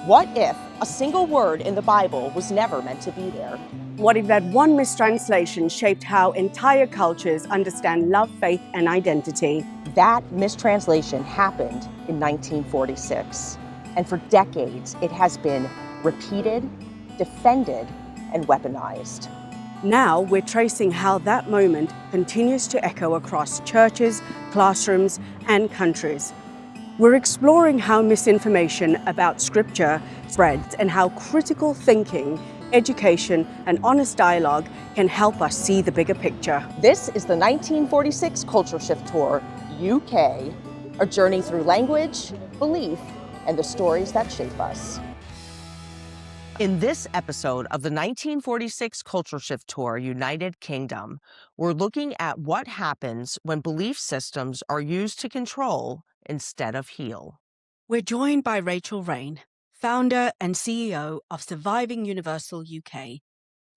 What if a single word in the Bible was never meant to be there? What if that one mistranslation shaped how entire cultures understand love, faith, and identity? That mistranslation happened in 1946. And for decades, it has been repeated, defended, and weaponized. Now we're tracing how that moment continues to echo across churches, classrooms, and countries. We're exploring how misinformation about Scripture spreads and how critical thinking, education, and honest dialogue can help us see the bigger picture. This is the 1946 Culture Shift Tour, UK, a journey through language, belief, and the stories that shape us. In this episode of the 1946 Culture Shift Tour, United Kingdom, we're looking at what happens when belief systems are used to control instead of heal. We're joined by Rachael Reign, founder and CEO of Surviving Universal UK,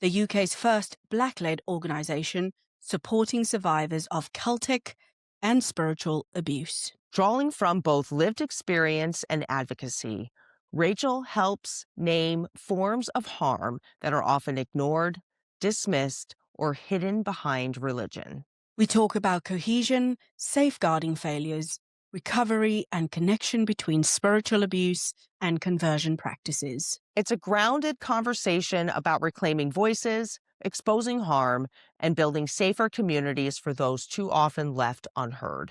the UK's first Black-led organisation supporting survivors of cultic and spiritual abuse. Drawing from both lived experience and advocacy, Rachael helps name forms of harm that are often ignored, dismissed, or hidden behind religion. We talk about cohesion, safeguarding failures, recovery, and connection between spiritual abuse and conversion practices. It's a grounded conversation about reclaiming voices, exposing harm, and building safer communities for those too often left unheard.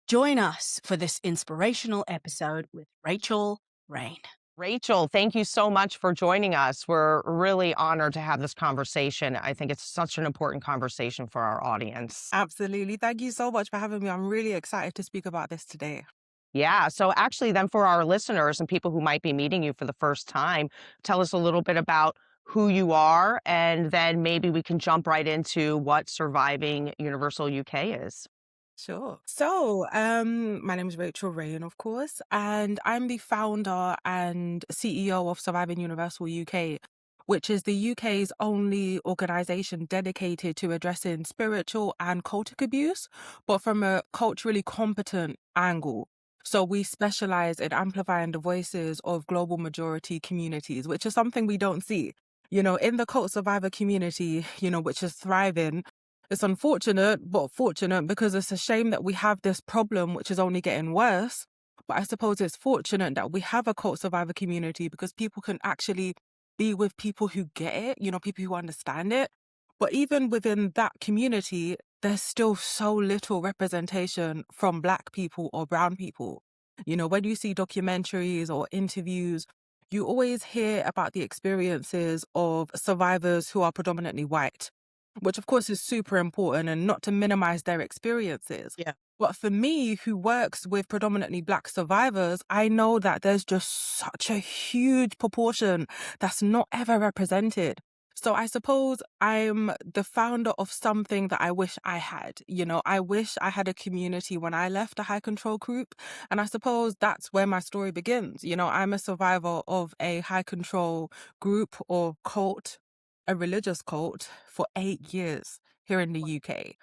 Join us for this inspirational episode with Rachael Reign. Rachael, thank you so much for joining us. We're really honored to have this conversation. I think it's such an important conversation for our audience. Absolutely. Thank you so much for having me. I'm really excited to speak about this today. Yeah, so actually then for our listeners and people who might be meeting you for the first time, tell us a little bit about who you are, and then maybe we can jump right into what Surviving Universal UK is. Sure. So, my name is Rachael Reign, of course, and I'm the founder and CEO of Surviving Universal UK, which is the UK's only organization dedicated to addressing spiritual and cultic abuse, but from a culturally competent angle. So we specialize in amplifying the voices of global majority communities, which is something we don't see. In the cult survivor community, which is thriving. It's unfortunate, but fortunate, because it's a shame that we have this problem, which is only getting worse. But I suppose it's fortunate that we have a cult survivor community because people can actually be with people who get it, people who understand it. But even within that community, there's still so little representation from Black people or brown people. When you see documentaries or interviews, you always hear about the experiences of survivors who are predominantly white, which of course is super important, and not to minimize their experiences. Yeah. But for me, who works with predominantly Black survivors, I know that there's just such a huge proportion that's not ever represented. So I suppose I'm the founder of something that I wish I had. I wish I had a community when I left a High-Control group. And I suppose that's where my story begins. I'm a survivor of a High-Control group or cult, a religious cult, for 8 years here in the UK.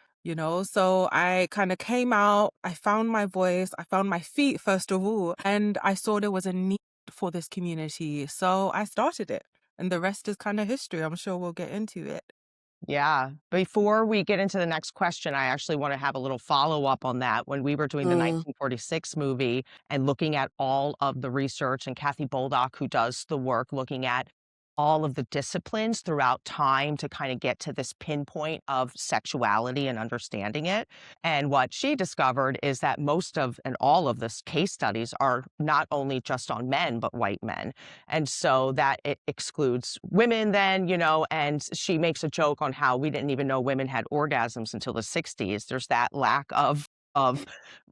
So I kind of came out, I found my voice, I found my feet first of all, and I saw there was a need for this community. So I started it, and the rest is kind of history. I'm sure we'll get into it. Yeah. Before we get into the next question, I actually want to have a little follow-up on that. When we were doing the 1946 movie and looking at all of the research, and Kathy Boldock, who does the work looking at all of the disciplines throughout time to kind of get to this pinpoint of sexuality and understanding it. And what she discovered is that most of and all of this case studies are not only just on men, but white men. And so that it excludes women then, and she makes a joke on how we didn't even know women had orgasms until the 60s. There's that lack of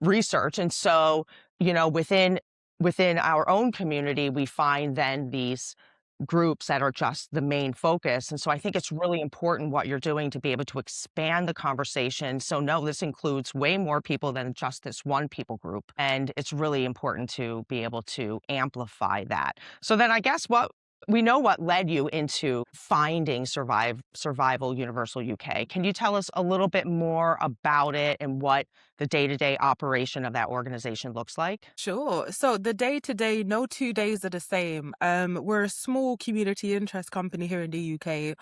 research. And so, within our own community, we find then these groups that are just the main focus. And so I think it's really important what you're doing to be able to expand the conversation. So no, this includes way more people than just this one people group. And it's really important to be able to amplify that. So then I guess We know what led you into finding Survival Universal UK. Can you tell us a little bit more about it and what the day-to-day operation of that organization looks like? Sure. So the day to day, no 2 days are the same. We're a small community interest company here in the UK,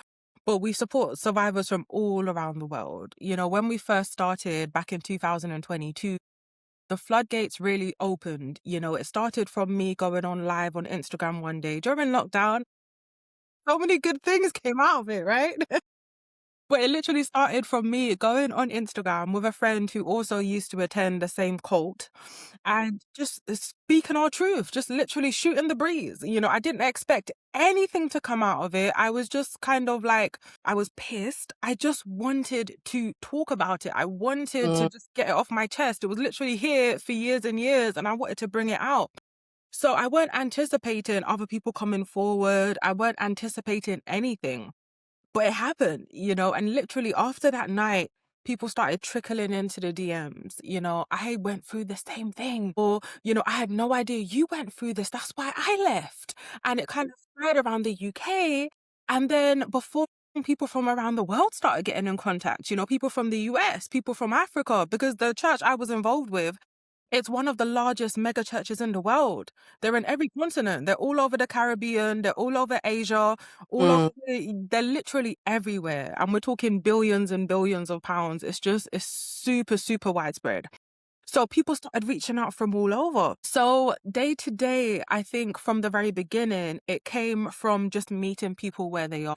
but we support survivors from all around the world. When we first started back in 2022, the floodgates really opened. It started from me going on live on Instagram one day during lockdown. So many good things came out of it, right? But it literally started from me going on Instagram with a friend who also used to attend the same cult and just speaking our truth, just literally shooting the breeze. I didn't expect anything to come out of it. I was just kind of like, I was pissed. I just wanted to talk about it. I wanted to just get it off my chest. It was literally here for years and years, and I wanted to bring it out. So I weren't anticipating other people coming forward. I weren't anticipating anything. But it happened, and literally after that night, people started trickling into the DMs. I went through the same thing, or, I had no idea you went through this. That's why I left. And it kind of spread around the UK. And then before people from around the world started getting in contact, people from the US, people from Africa, because the church I was involved with, it's one of the largest mega churches in the world. They're in every continent. They're all over the Caribbean. They're all over Asia, all over, they're literally everywhere. And we're talking billions and billions of pounds. It's super, super widespread. So people started reaching out from all over. So day to day, I think from the very beginning, it came from just meeting people where they are.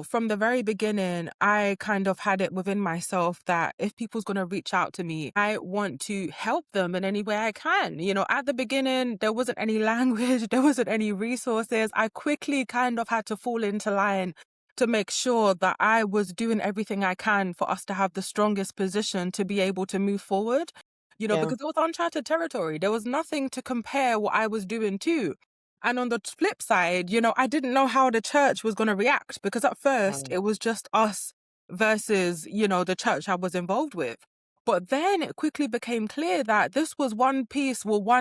From the very beginning, I kind of had it within myself that if people's going to reach out to me, I want to help them in any way I can. At the beginning, there wasn't any language, there wasn't any resources. I quickly kind of had to fall into line to make sure that I was doing everything I can for us to have the strongest position to be able to move forward. Yeah. Because it was uncharted territory. There was nothing to compare what I was doing to. And on the flip side, I didn't know how the church was going to react, because at first it was just us versus, the church I was involved with. But then it quickly became clear that this was one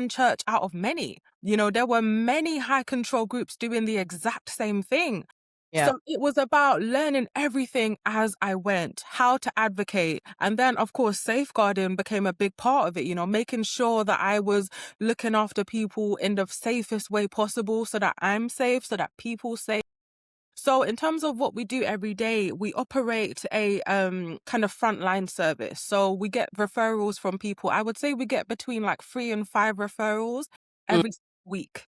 church out of many. There were many high control groups doing the exact same thing. Yeah. So it was about learning everything as I went, how to advocate. And then, of course, safeguarding became a big part of it, making sure that I was looking after people in the safest way possible so that I'm safe, so that people safe. So in terms of what we do every day, we operate a kind of frontline service. So we get referrals from people. I would say we get between like 3 and 5 referrals every week.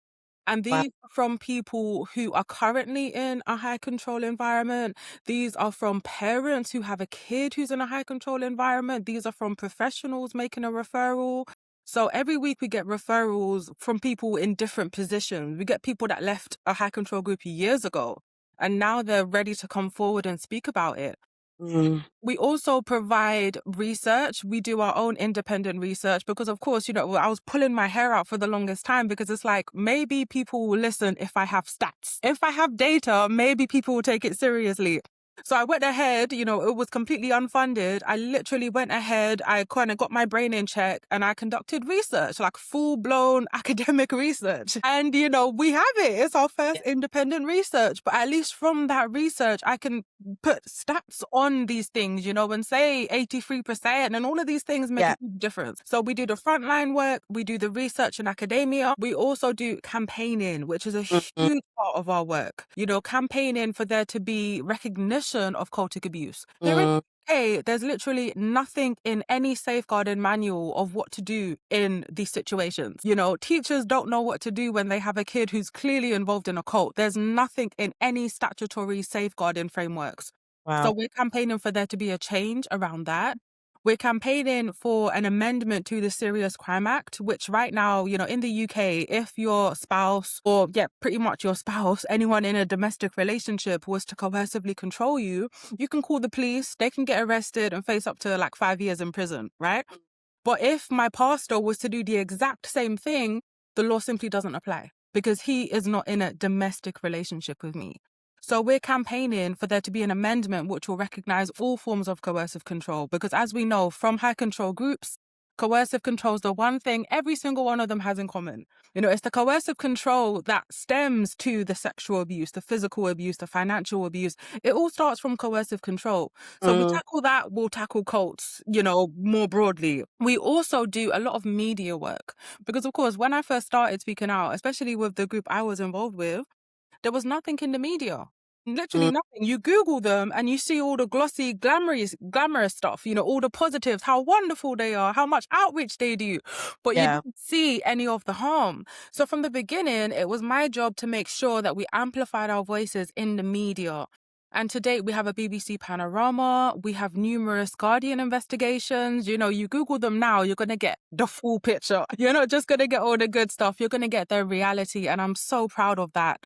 And Wow. these are from people who are currently in a high control environment. These are from parents who have a kid who's in a high control environment. These are from professionals making a referral. So every week we get referrals from people in different positions. We get people that left a high control group years ago, and now they're ready to come forward and speak about it. We also provide research. We do our own independent research because, of course, I was pulling my hair out for the longest time because it's like, maybe people will listen if I have stats. If I have data, maybe people will take it seriously. So I went ahead, it was completely unfunded. I literally went ahead, I kind of got my brain in check, and I conducted research, like full-blown academic research. And, we have it. It's our first independent research. But at least from that research, I can put stats on these things, and say 83%, and all of these things make a huge difference. So we do the frontline work, we do the research in academia. We also do campaigning, which is a huge part of our work. Campaigning for there to be recognition of cultic abuse. Here in the UK, there's literally nothing in any safeguarding manual of what to do in these situations. Teachers don't know what to do when they have a kid who's clearly involved in a cult. There's nothing in any statutory safeguarding frameworks. Wow. So we're campaigning for there to be a change around that. We're campaigning for an amendment to the Serious Crime Act, which right now, in the UK, if your spouse or, pretty much your spouse, anyone in a domestic relationship was to coercively control you, you can call the police, they can get arrested and face up to like 5 years in prison, right? But if my pastor was to do the exact same thing, the law simply doesn't apply because he is not in a domestic relationship with me. So we're campaigning for there to be an amendment which will recognize all forms of coercive control, because as we know from high control groups, Coercive control is the one thing every single one of them has in common. It's the coercive control that stems to the sexual abuse, the physical abuse, the financial abuse. It all starts from coercive control. So we tackle that, we'll tackle cults, more broadly. We also do a lot of media work because, of course, when I first started speaking out, especially with the group I was involved with, there was nothing in the media. Literally nothing. You Google them and you see all the glossy, glamorous stuff, all the positives, how wonderful they are, how much outreach they do, but you didn't see any of the harm. So from the beginning, it was my job to make sure that we amplified our voices in the media. And to date, we have a BBC panorama. We have numerous Guardian investigations. You Google them now, you're going to get the full picture. You're not just going to get all the good stuff. You're going to get their reality. And I'm so proud of that.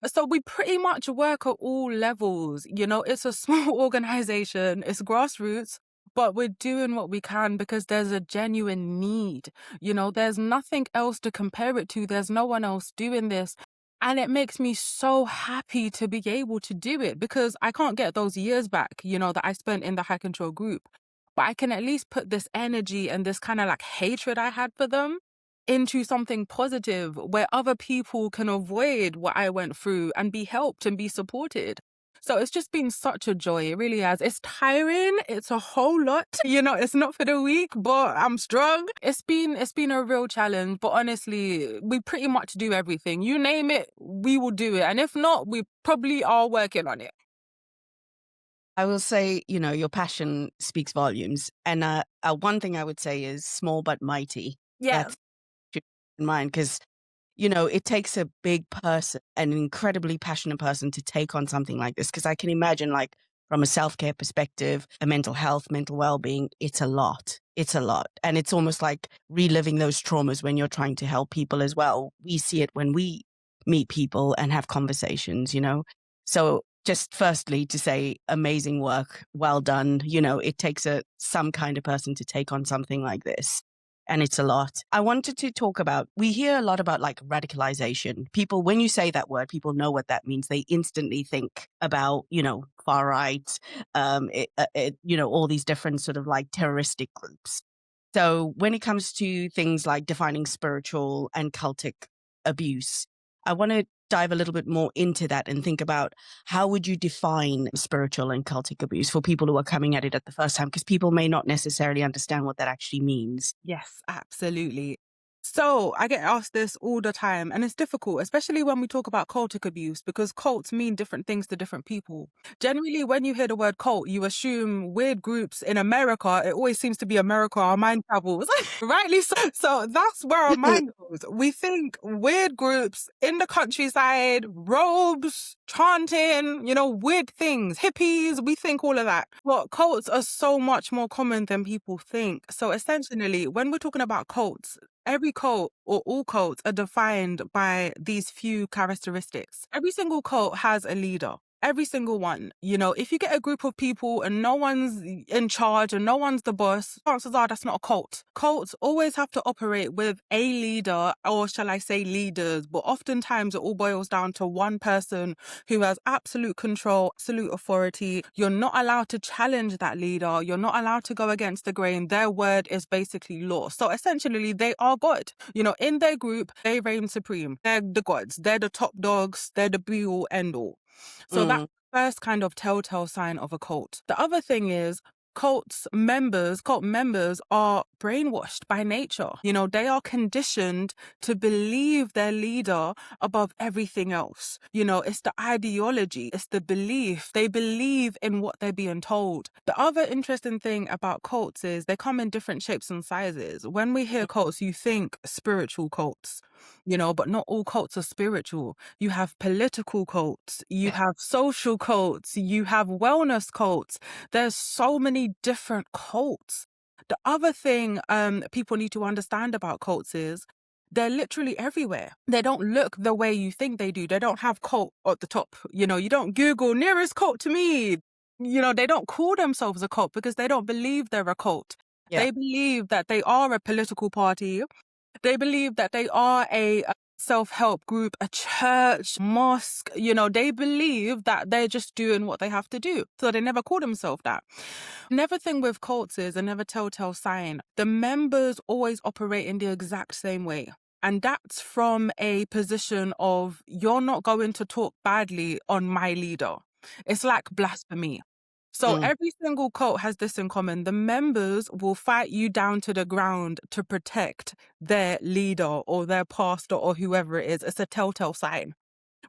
So we pretty much work at all levels. It's a small organization. It's grassroots. But we're doing what we can because there's a genuine need. There's nothing else to compare it to. There's no one else doing this. And it makes me so happy to be able to do it because I can't get those years back, that I spent in the High-Control group. But I can at least put this energy and this kind of like hatred I had for them into something positive where other people can avoid what I went through and be helped and be supported. So it's just been such a joy. It really has. It's tiring. It's a whole lot. It's not for the weak, but I'm strong. It's been a real challenge, but honestly, we pretty much do everything. You name it, we will do it. And if not, we probably are working on it. I will say, your passion speaks volumes. And one thing I would say is small but mighty. Yeah. That's in mind because it takes a big person, an incredibly passionate person to take on something like this. Because I can imagine, like, from a self-care perspective, a mental health, mental well-being, it's a lot. It's a lot. And it's almost like reliving those traumas when you're trying to help people as well. We see it when we meet people and have conversations, So just firstly to say amazing work, well done. It takes some kind of person to take on something like this. And it's a lot. I wanted to talk about, we hear a lot about like radicalization. People, when you say that word, people know what that means. They instantly think about, far right, all these different sort of like terroristic groups. So when it comes to things like defining spiritual and cultic abuse, I want to dive a little bit more into that and think about how would you define spiritual and cultic abuse for people who are coming at it at the first time, because people may not necessarily understand what that actually means. Yes, absolutely. So I get asked this all the time, and it's difficult, especially when we talk about cultic abuse, because cults mean different things to different people. Generally, when you hear the word cult, you assume weird groups in America. It always seems to be America. Our mind travels, rightly so. So that's where our mind goes. We think weird groups in the countryside, robes, chanting, weird things, hippies. We think all of that. But cults are so much more common than people think. So essentially, when we're talking about cults, every cult or all cults are defined by these few characteristics. Every single cult has a leader. Every single one. If you get a group of people and no one's in charge and no one's the boss, chances are that's not a cult. Cults always have to operate with a leader, or shall I say leaders, but oftentimes it all boils down to one person who has absolute control, absolute authority. You're not allowed to challenge that leader. You're not allowed to go against the grain. Their word is basically law. So essentially, they are God. In their group, they reign supreme. They're the gods. They're the top dogs. They're the be-all, end-all. So that's the first kind of telltale sign of a cult. The other thing is cult members are brainwashed by nature. They are conditioned to believe their leader above everything else. It's the ideology, it's the belief. They believe in what they're being told. The other interesting thing about cults is they come in different shapes and sizes. When we hear cults, you think spiritual cults. But not all cults are spiritual. You have political cults, you have social cults, you have wellness cults. There's so many different cults. The other thing people need to understand about cults is they're literally everywhere. They don't look the way you think they do. They don't have cult at the top. You don't Google nearest cult to me. They don't call themselves a cult because they don't believe they're a cult. Yeah. They believe that they are a political party. They believe that they are a self-help group, a church, mosque, they believe that they're just doing what they have to do. So they never call themselves that. Another thing with cults is another telltale sign. The members always operate in the exact same way. And that's from a position of, you're not going to talk badly on my leader. It's like blasphemy. So every single cult has this in common. The members will fight you down to the ground to protect their leader or their pastor or whoever it is. It's a telltale sign.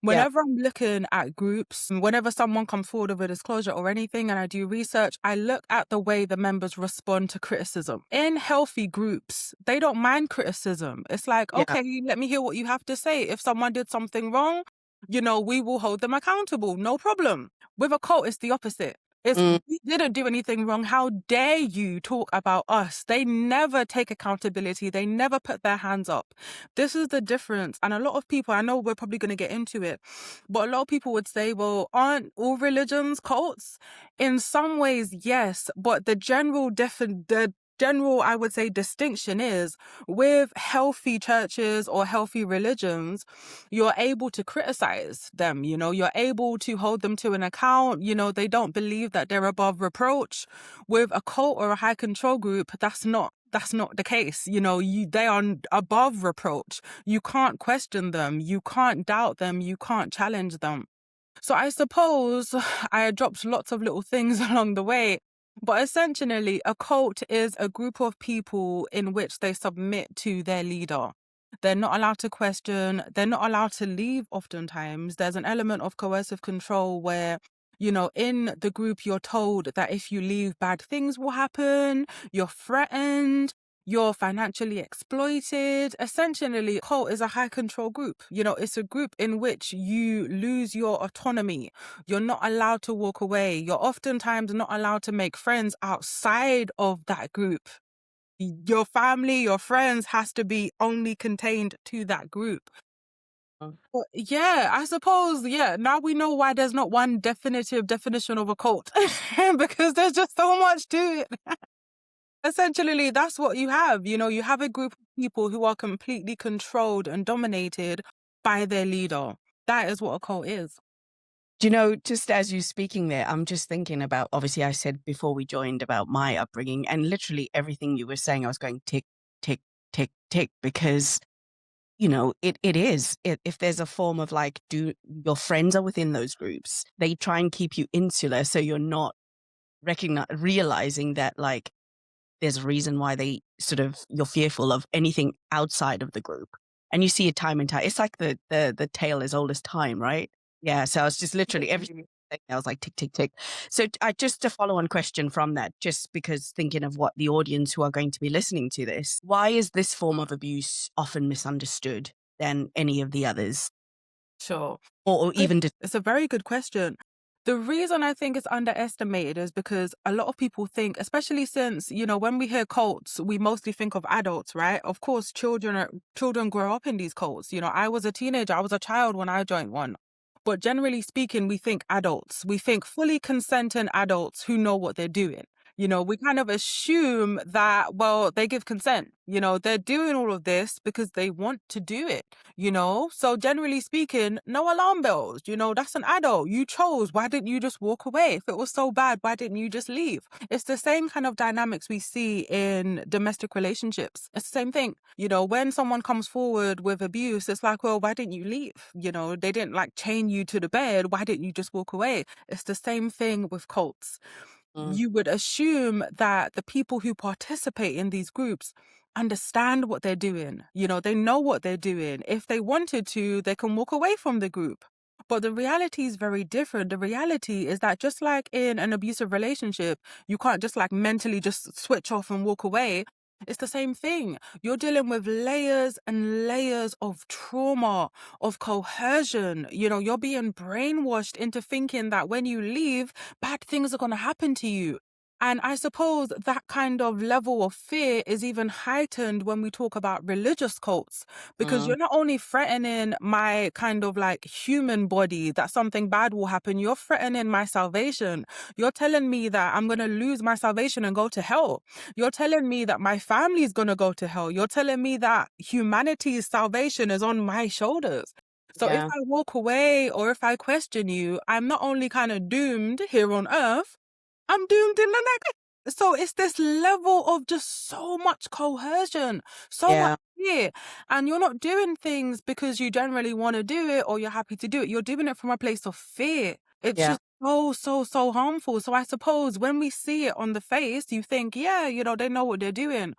Yeah. Whenever I'm looking at groups, whenever someone comes forward with a disclosure or anything and I do research, I look at the way the members respond to criticism. In healthy groups, they don't mind criticism. It's like, Yeah. okay, let me hear what you have to say. If someone did something wrong, we will hold them accountable. No problem. With a cult, it's the opposite. It's, we didn't do anything wrong. How dare you talk about us? They never take accountability. They never put their hands up. This is the difference. And a lot of people, I know we're probably going to get into it, but a lot of people would say, well, aren't all religions cults? In some ways, yes. But the general, I would say, distinction is with healthy churches or healthy religions, you're able to criticize them, you're able to hold them to an account, they don't believe that they're above reproach. With a cult or a high control group, that's not the case. They are above reproach. You can't question them. You can't doubt them. You can't challenge them. So I suppose I dropped lots of little things along the way. But essentially, a cult is a group of people in which they submit to their leader. They're not allowed to question. They're not allowed to leave oftentimes. There's an element of coercive control where, in the group, you're told that if you leave, bad things will happen. You're threatened. You're financially exploited. Essentially, a cult is a high control group. It's a group in which you lose your autonomy. You're not allowed to walk away. You're oftentimes not allowed to make friends outside of that group. Your family, your friends has to be only contained to that group. But yeah, I suppose, now we know why there's not one definitive definition of a cult because there's just so much to it. Essentially, that's what you have. You have a group of people who are completely controlled and dominated by their leader. That is what a cult is. Just as you speaking there, I'm just thinking about, obviously I said before we joined about my upbringing, and literally everything you were saying, I was going tick, tick, tick, tick, because, it is. If there's a form of like, your friends are within those groups, they try and keep you insular so you're not realizing that like, there's a reason why you're fearful of anything outside of the group. And you see it time and time. It's like the tale as old as time, right? Yeah. So I was just literally everything. I was like, tick, tick, tick. So just a follow-on question from that, just because thinking of what the audience who are going to be listening to this, why is this form of abuse often misunderstood than any of the others? Sure. Or even It's a very good question. The reason I think it's underestimated is because a lot of people think, especially since, when we hear cults, we mostly think of adults, right? Of course, children grow up in these cults. I was a teenager, I was a child when I joined one. But generally speaking, we think adults. We think fully consenting adults who know what they're doing. We kind of assume that, well, they give consent. They're doing all of this because they want to do it, So generally speaking, no alarm bells. That's an adult. You chose. Why didn't you just walk away? If it was so bad, why didn't you just leave? It's the same kind of dynamics we see in domestic relationships. It's the same thing. When someone comes forward with abuse, it's like, well, why didn't you leave? They didn't like chain you to the bed. Why didn't you just walk away? It's the same thing with cults. You would assume that the people who participate in these groups understand what they're doing. They know what they're doing. If they wanted to, they can walk away from the group. But the reality is very different. The reality is that just like in an abusive relationship, you can't just like mentally just switch off and walk away. It's the same thing. You're dealing with layers and layers of trauma, of coercion. You're being brainwashed into thinking that when you leave, bad things are going to happen to you. And I suppose that kind of level of fear is even heightened when we talk about religious cults, because Mm. you're not only threatening my kind of like human body, that something bad will happen, you're threatening my salvation. You're telling me that I'm going to lose my salvation and go to hell. You're telling me that my family is going to go to hell. You're telling me that humanity's salvation is on my shoulders. So if Yeah. I walk away or if I question you, I'm not only kind of doomed here on earth, I'm doomed in the next. So it's this level of just so much coercion, so much Yeah. fear. And you're not doing things because you generally want to do it or you're happy to do it. You're doing it from a place of fear. It's Yeah. just so harmful. So I suppose when we see it on the face, you think, yeah, they know what they're doing.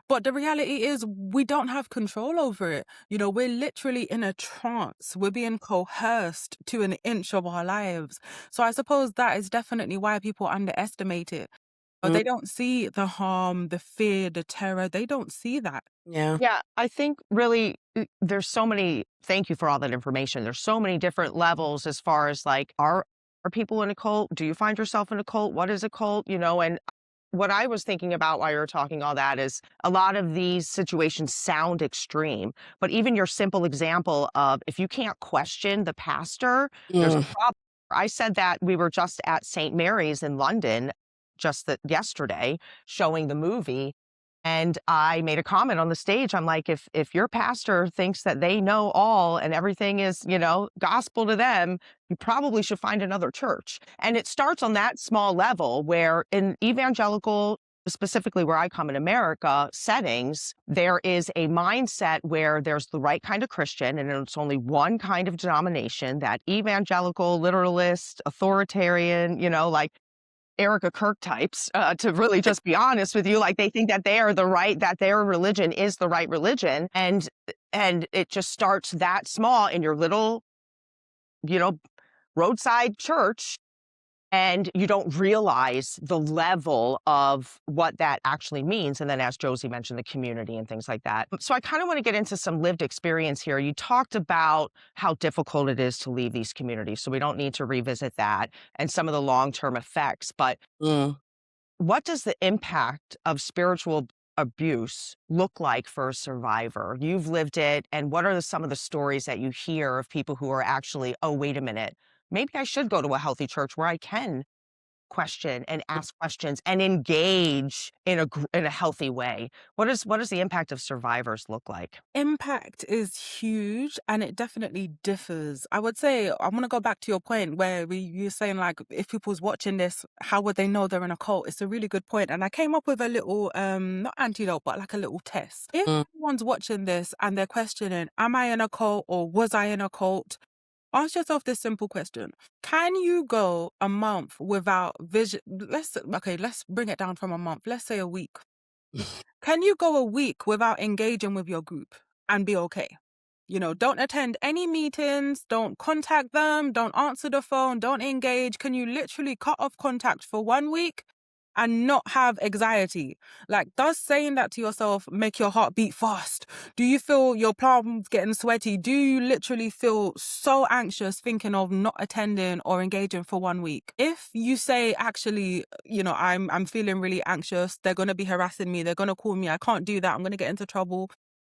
But the reality is we don't have control over it. We're literally in a trance. We're being coerced to an inch of our lives. So I suppose that is definitely why people underestimate it. But Mm. they don't see the harm, the fear, the terror. They don't see that. Yeah. Yeah, I think really there's so many, thank you for all that information. There's so many different levels as far as like, are people in a cult? Do you find yourself in a cult? What is a cult? And what I was thinking about while you were talking all that is a lot of these situations sound extreme, but even your simple example of if you can't question the pastor, there's Mm. a problem. I said that we were just at St. Mary's in London just yesterday showing the movie. And I made a comment on the stage. I'm like, if your pastor thinks that they know all and everything is, gospel to them, you probably should find another church. And it starts on that small level where in evangelical, specifically where I come in America settings, there is a mindset where there's the right kind of Christian and it's only one kind of denomination, that evangelical, literalist, authoritarian, like Erica Kirk types, to really just be honest with you, like they think that that their religion is the right religion. And it just starts that small in your little, you know, roadside church. And you don't realize the level of what that actually means. And then, as Josie mentioned, the community and things like that. So I kind of want to get into some lived experience here. You talked about how difficult it is to leave these communities. So we don't need to revisit that and some of the long-term effects. But Mm. what does the impact of spiritual abuse look like for a survivor? You've lived it, and what are some of the stories that you hear of people who are actually, oh, wait a minute, maybe I should go to a healthy church where I can question and ask questions and engage in a healthy way. What does the impact of survivors look like? Impact is huge and it definitely differs. I would say, I want to go back to your point where you're saying, like, if people's watching this, how would they know they're in a cult? It's a really good point. And I came up with a little, not antidote, but like a little test. If Mm. anyone's watching this and they're questioning, am I in a cult or was I in a cult? Ask yourself this simple question. Can you go a month without vision? Let's bring it down from a month. Let's say a week. Can you go a week without engaging with your group and be okay? Don't attend any meetings, don't contact them, don't answer the phone, don't engage. Can you literally cut off contact for 1 week and not have anxiety? Like, does saying that to yourself make your heart beat fast? Do you feel your palms getting sweaty? Do you literally feel so anxious thinking of not attending or engaging for 1 week? If you say, actually, I'm feeling really anxious, they're going to be harassing me, they're going to call me, I can't do that, I'm going to get into trouble,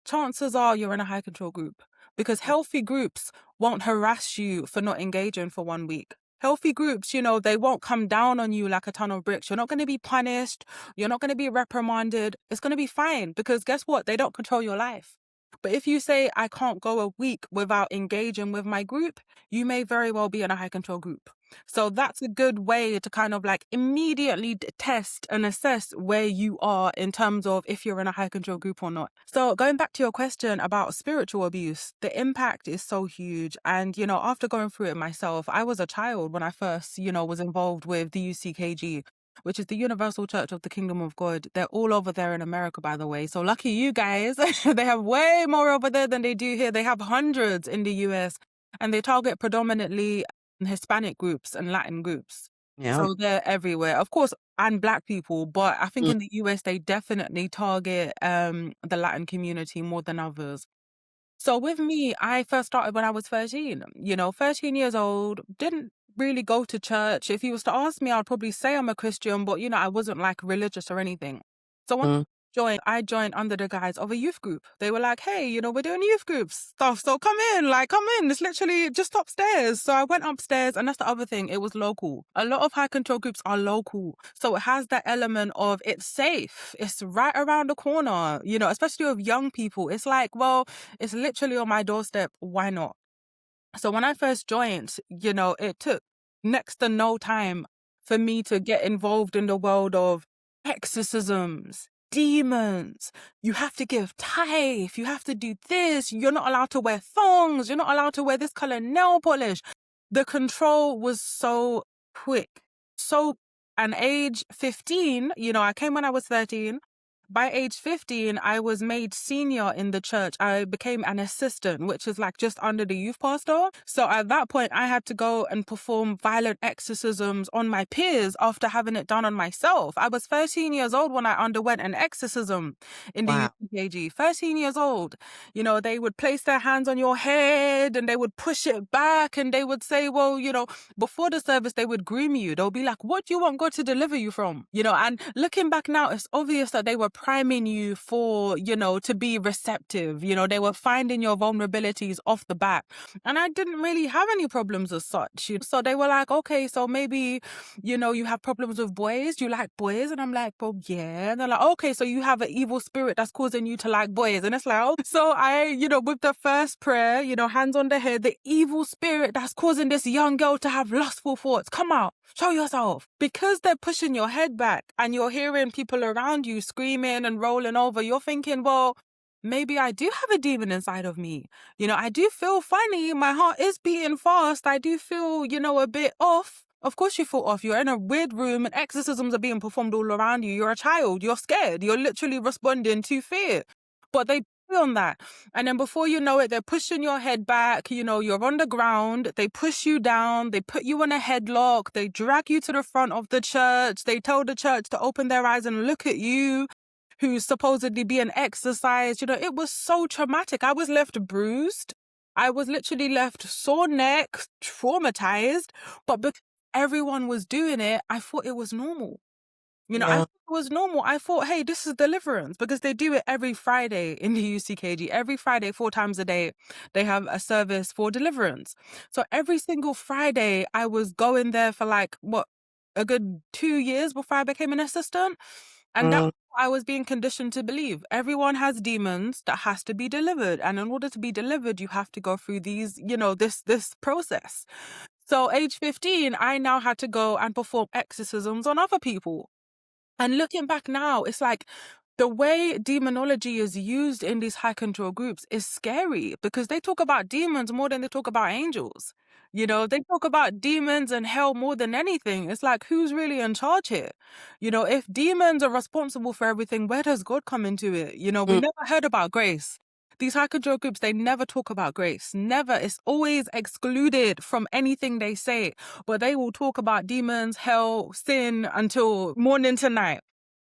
chances are you're in a high control group, because healthy groups won't harass you for not engaging for 1 week. Healthy groups, they won't come down on you like a ton of bricks. You're not going to be punished. You're not going to be reprimanded. It's going to be fine, because guess what? They don't control your life. But if you say, I can't go a week without engaging with my group, you may very well be in a high control group. So that's a good way to kind of like immediately test and assess where you are in terms of if you're in a high control group or not. So going back to your question about spiritual abuse, the impact is so huge. And, after going through it myself, I was a child when I first, was involved with the UCKG, which is the Universal Church of the Kingdom of God. They're all over there in America, by the way. So lucky you guys. They have way more over there than they do here. They have hundreds in the US, and they target predominantly Hispanic groups and Latin groups. Yeah. So they're everywhere, of course, and Black people. But I think Mm. in the US, they definitely target the Latin community more than others. So with me, I first started when I was 13, 13 years old, didn't really go to church. If you was to ask me, I'd probably say I'm a Christian, but I wasn't like religious or anything. So when Mm. I joined under the guise of a youth group. They were like, hey, we're doing youth group stuff. So come in. It's literally just upstairs. So I went upstairs, and that's the other thing. It was local. A lot of high control groups are local. So it has that element of it's safe. It's right around the corner, especially with young people. It's like, well, it's literally on my doorstep. Why not? So when I first joined, it took next to no time for me to get involved in the world of exorcisms, demons. You have to give tithe. You have to do this. You're not allowed to wear thongs. You're not allowed to wear this color nail polish. The control was so quick. So, and age 15, I came when I was 13. By age 15, I was made senior in the church. I became an assistant, which is like just under the youth pastor. So at that point, I had to go and perform violent exorcisms on my peers after having it done on myself. I was 13 years old when I underwent an exorcism in the Wow. UCKG. 13 years old. They would place their hands on your head and they would push it back and they would say, well, before the service, they would groom you. They'll be like, what do you want God to deliver you from? And looking back now, it's obvious that they were priming you for, to be receptive. They were finding your vulnerabilities off the bat. And I didn't really have any problems as such. So they were like, okay, so maybe, you have problems with boys. Do you like boys? And I'm like, well, yeah. And they're like, okay, so you have an evil spirit that's causing you to like boys. And it's like, oh. So I, with the first prayer, hands on the head, the evil spirit that's causing this young girl to have lustful thoughts, come out, show yourself. Because they're pushing your head back and you're hearing people around you screaming and rolling over, you're thinking, well, maybe I do have a demon inside of me. I do feel funny. My heart is beating fast. I do feel, a bit off. Of course you feel off. You're in a weird room and exorcisms are being performed all around you. You're a child. You're scared. You're literally responding to fear. But they play on that. And then before you know it, they're pushing your head back. You're on the ground. They push you down. They put you in a headlock. They drag you to the front of the church. They tell the church to open their eyes and look at you, who's supposedly being exercised. It was so traumatic. I was left bruised. I was literally left sore neck, traumatized. But because everyone was doing it, I thought it was normal. I Yeah. thought it was normal. I thought, hey, this is deliverance, because they do it every Friday in the UCKG. Every Friday, 4 times a day, they have a service for deliverance. So every single Friday, I was going there for a good 2 years before I became an assistant. And that's Mm. what I was being conditioned to believe. Everyone has demons that has to be delivered. And in order to be delivered, you have to go through these, this process. So age 15, I now had to go and perform exorcisms on other people. And looking back now, it's like the way demonology is used in these high control groups is scary, because they talk about demons more than they talk about angels. They talk about demons and hell more than anything. It's like, who's really in charge here? If demons are responsible for everything, where does God come into it? We Mm. never heard about grace. These high control groups, they never talk about grace. Never. It's always excluded from anything they say. But they will talk about demons, hell, sin until morning to night.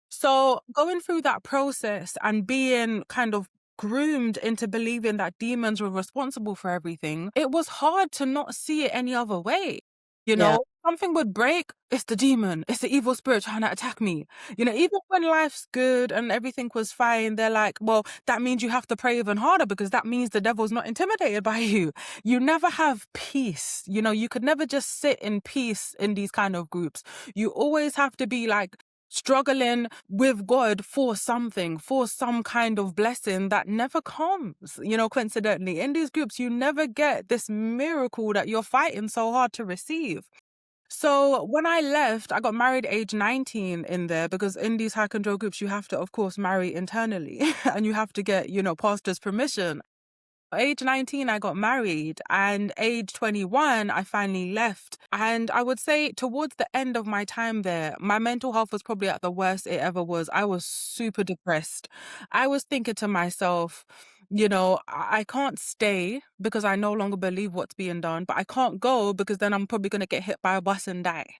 So going through that process and being kind of groomed into believing that demons were responsible for everything, it was hard to not see it any other way. Yeah. Something would break, it's the demon, it's the evil spirit trying to attack me. Even when life's good and everything was fine, they're like, well, that means you have to pray even harder, because that means the devil's not intimidated by you. You never have peace. You could never just sit in peace in these kind of groups. You always have to be like struggling with God for something, for some kind of blessing that never comes, coincidentally. In these groups, you never get this miracle that you're fighting so hard to receive. So when I left, I got married age 19 in there, because in these high control groups, you have to, of course, marry internally and you have to get, pastor's permission. Age 19, I got married, and age 21, I finally left. And I would say towards the end of my time there, my mental health was probably at the worst it ever was. I was super depressed. I was thinking to myself, I can't stay because I no longer believe what's being done, but I can't go because then I'm probably going to get hit by a bus and die.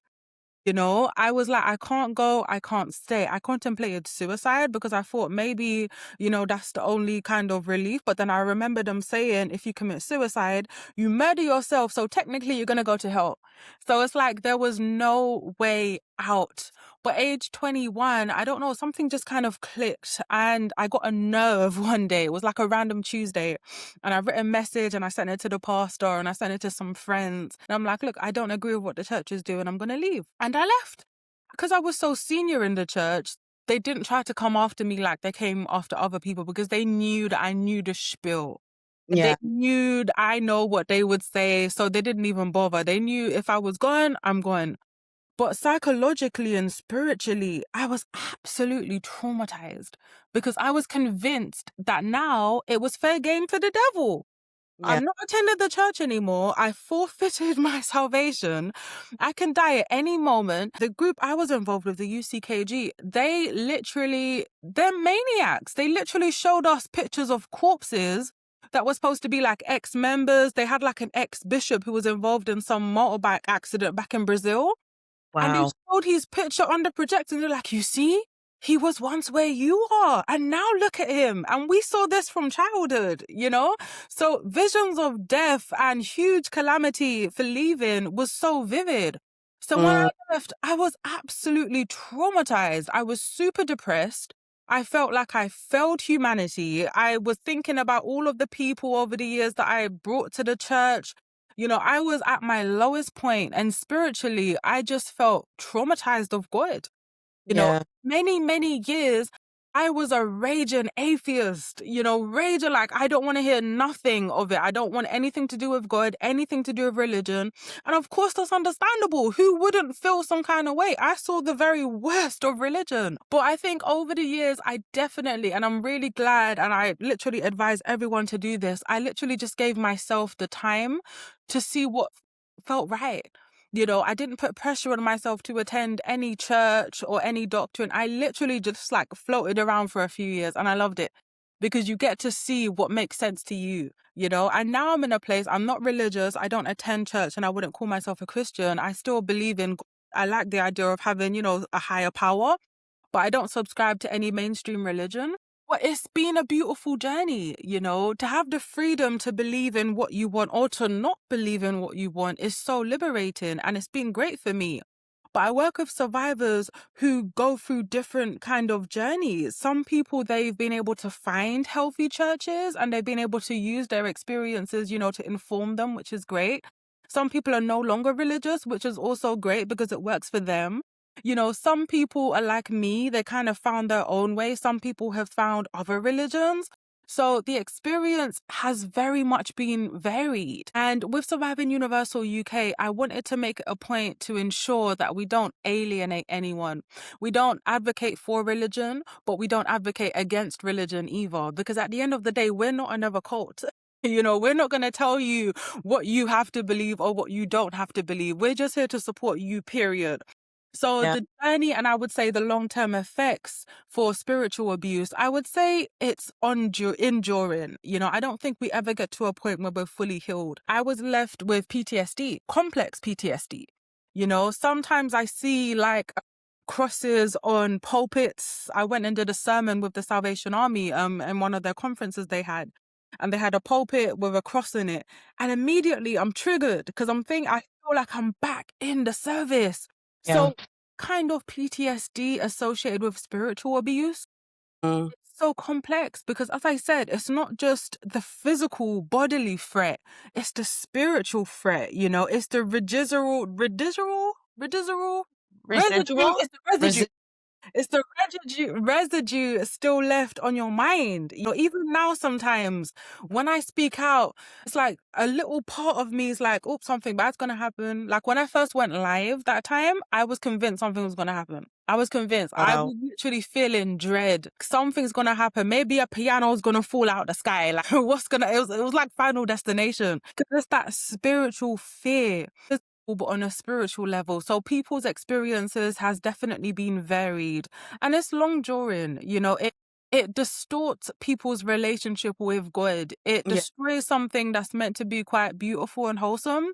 I was like, I can't go, I can't stay. I contemplated suicide because I thought maybe, that's the only kind of relief. But then I remember them saying, if you commit suicide, you murder yourself. So technically you're going to go to hell. So it's like there was no way out. But age 21, I don't know, something just kind of clicked and I got a nerve one day. It was like a random Tuesday. And I wrote a message and I sent it to the pastor and I sent it to some friends. And I'm like, look, I don't agree with what the church is doing. I'm going to leave. And I left. Because I was so senior in the church, they didn't try to come after me like they came after other people because they knew that I knew the spiel. They Yeah. knew I know what they would say. So they didn't even bother. They knew if I was gone, I'm gone. But psychologically and spiritually, I was absolutely traumatized because I was convinced that now it was fair game for the devil. Yeah. I'm not attending the church anymore. I forfeited my salvation. I can die at any moment. The group I was involved with, the UCKG, they're maniacs. They literally showed us pictures of corpses that were supposed to be like ex-members. They had like an ex-bishop who was involved in some motorbike accident back in Brazil. And they Wow. showed his picture on the projector and they're like, you see, he was once where you are. And now look at him. And we saw this from childhood. So visions of death and huge calamity for leaving was so vivid. So when I left, I was absolutely traumatized. I was super depressed. I felt like I failed humanity. I was thinking about all of the people over the years that I brought to the church. I was at my lowest point and spiritually, I just felt traumatized of God. Yeah. Many, many years, I was a raging atheist, raging like I don't want to hear nothing of it. I don't want anything to do with God, anything to do with religion. And of course, that's understandable. Who wouldn't feel some kind of way? I saw the very worst of religion. But I think over the years, I definitely, and I'm really glad, and I literally advise everyone to do this, I literally just gave myself the time to see what felt right. I didn't put pressure on myself to attend any church or any doctrine. I literally just like floated around for a few years and I loved it because you get to see what makes sense to you. And now I'm in a place, I'm not religious, I don't attend church and I wouldn't call myself a Christian. I still believe in, I like the idea of having, a higher power, but I don't subscribe to any mainstream religion. But it's been a beautiful journey, to have the freedom to believe in what you want or to not believe in what you want is so liberating and it's been great for me. But I work with survivors who go through different kind of journeys. Some people, they've been able to find healthy churches and they've been able to use their experiences, to inform them, which is great. Some people are no longer religious, which is also great because it works for them. Some people are like me, they kind of found their own way. Some people have found other religions. So the experience has very much been varied. And with Surviving Universal UK, I wanted to make it a point to ensure that we don't alienate anyone. We don't advocate for religion, but we don't advocate against religion either. Because at the end of the day, we're not another cult. We're not going to tell you what you have to believe or what you don't have to believe. We're just here to support you, period. So Yeah. the journey and I would say the long-term effects for spiritual abuse, I would say it's enduring. I don't think we ever get to a point where we're fully healed. I was left with PTSD, complex PTSD. Sometimes I see like crosses on pulpits. I went and did a sermon with the Salvation Army in one of their conferences they had. And they had a pulpit with a cross in it. And immediately I'm triggered because I feel like I'm back in the service. Yeah. So kind of PTSD associated with spiritual abuse. Mm. It's so complex because, as I said, it's not just the physical bodily threat, it's the spiritual threat, it's the residue, Residual? it's the residue. Resi It's the residue still left on your mind. Even now sometimes when I speak out, it's like a little part of me is like, oh, something bad's gonna happen. Like when I first went live that time, I was convinced something was gonna happen. I was convinced. I Wow. was literally feeling dread. Something's gonna happen. Maybe a piano's gonna fall out the sky. Like it was like Final Destination. Because it's that spiritual fear, but on a spiritual level. So people's experiences has definitely been varied and it's long during, it distorts people's relationship with God. It Yeah. destroys something that's meant to be quite beautiful and wholesome.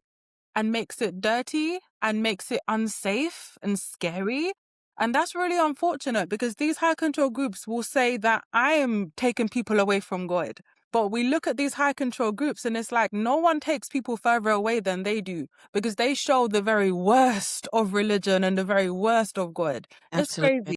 and makes it dirty and makes it unsafe and scary. And that's really unfortunate because these high control groups will say that I am taking people away from God. But we look at these high control groups and it's like no one takes people further away than they do because they show the very worst of religion and the very worst of God. It's Absolutely. crazy.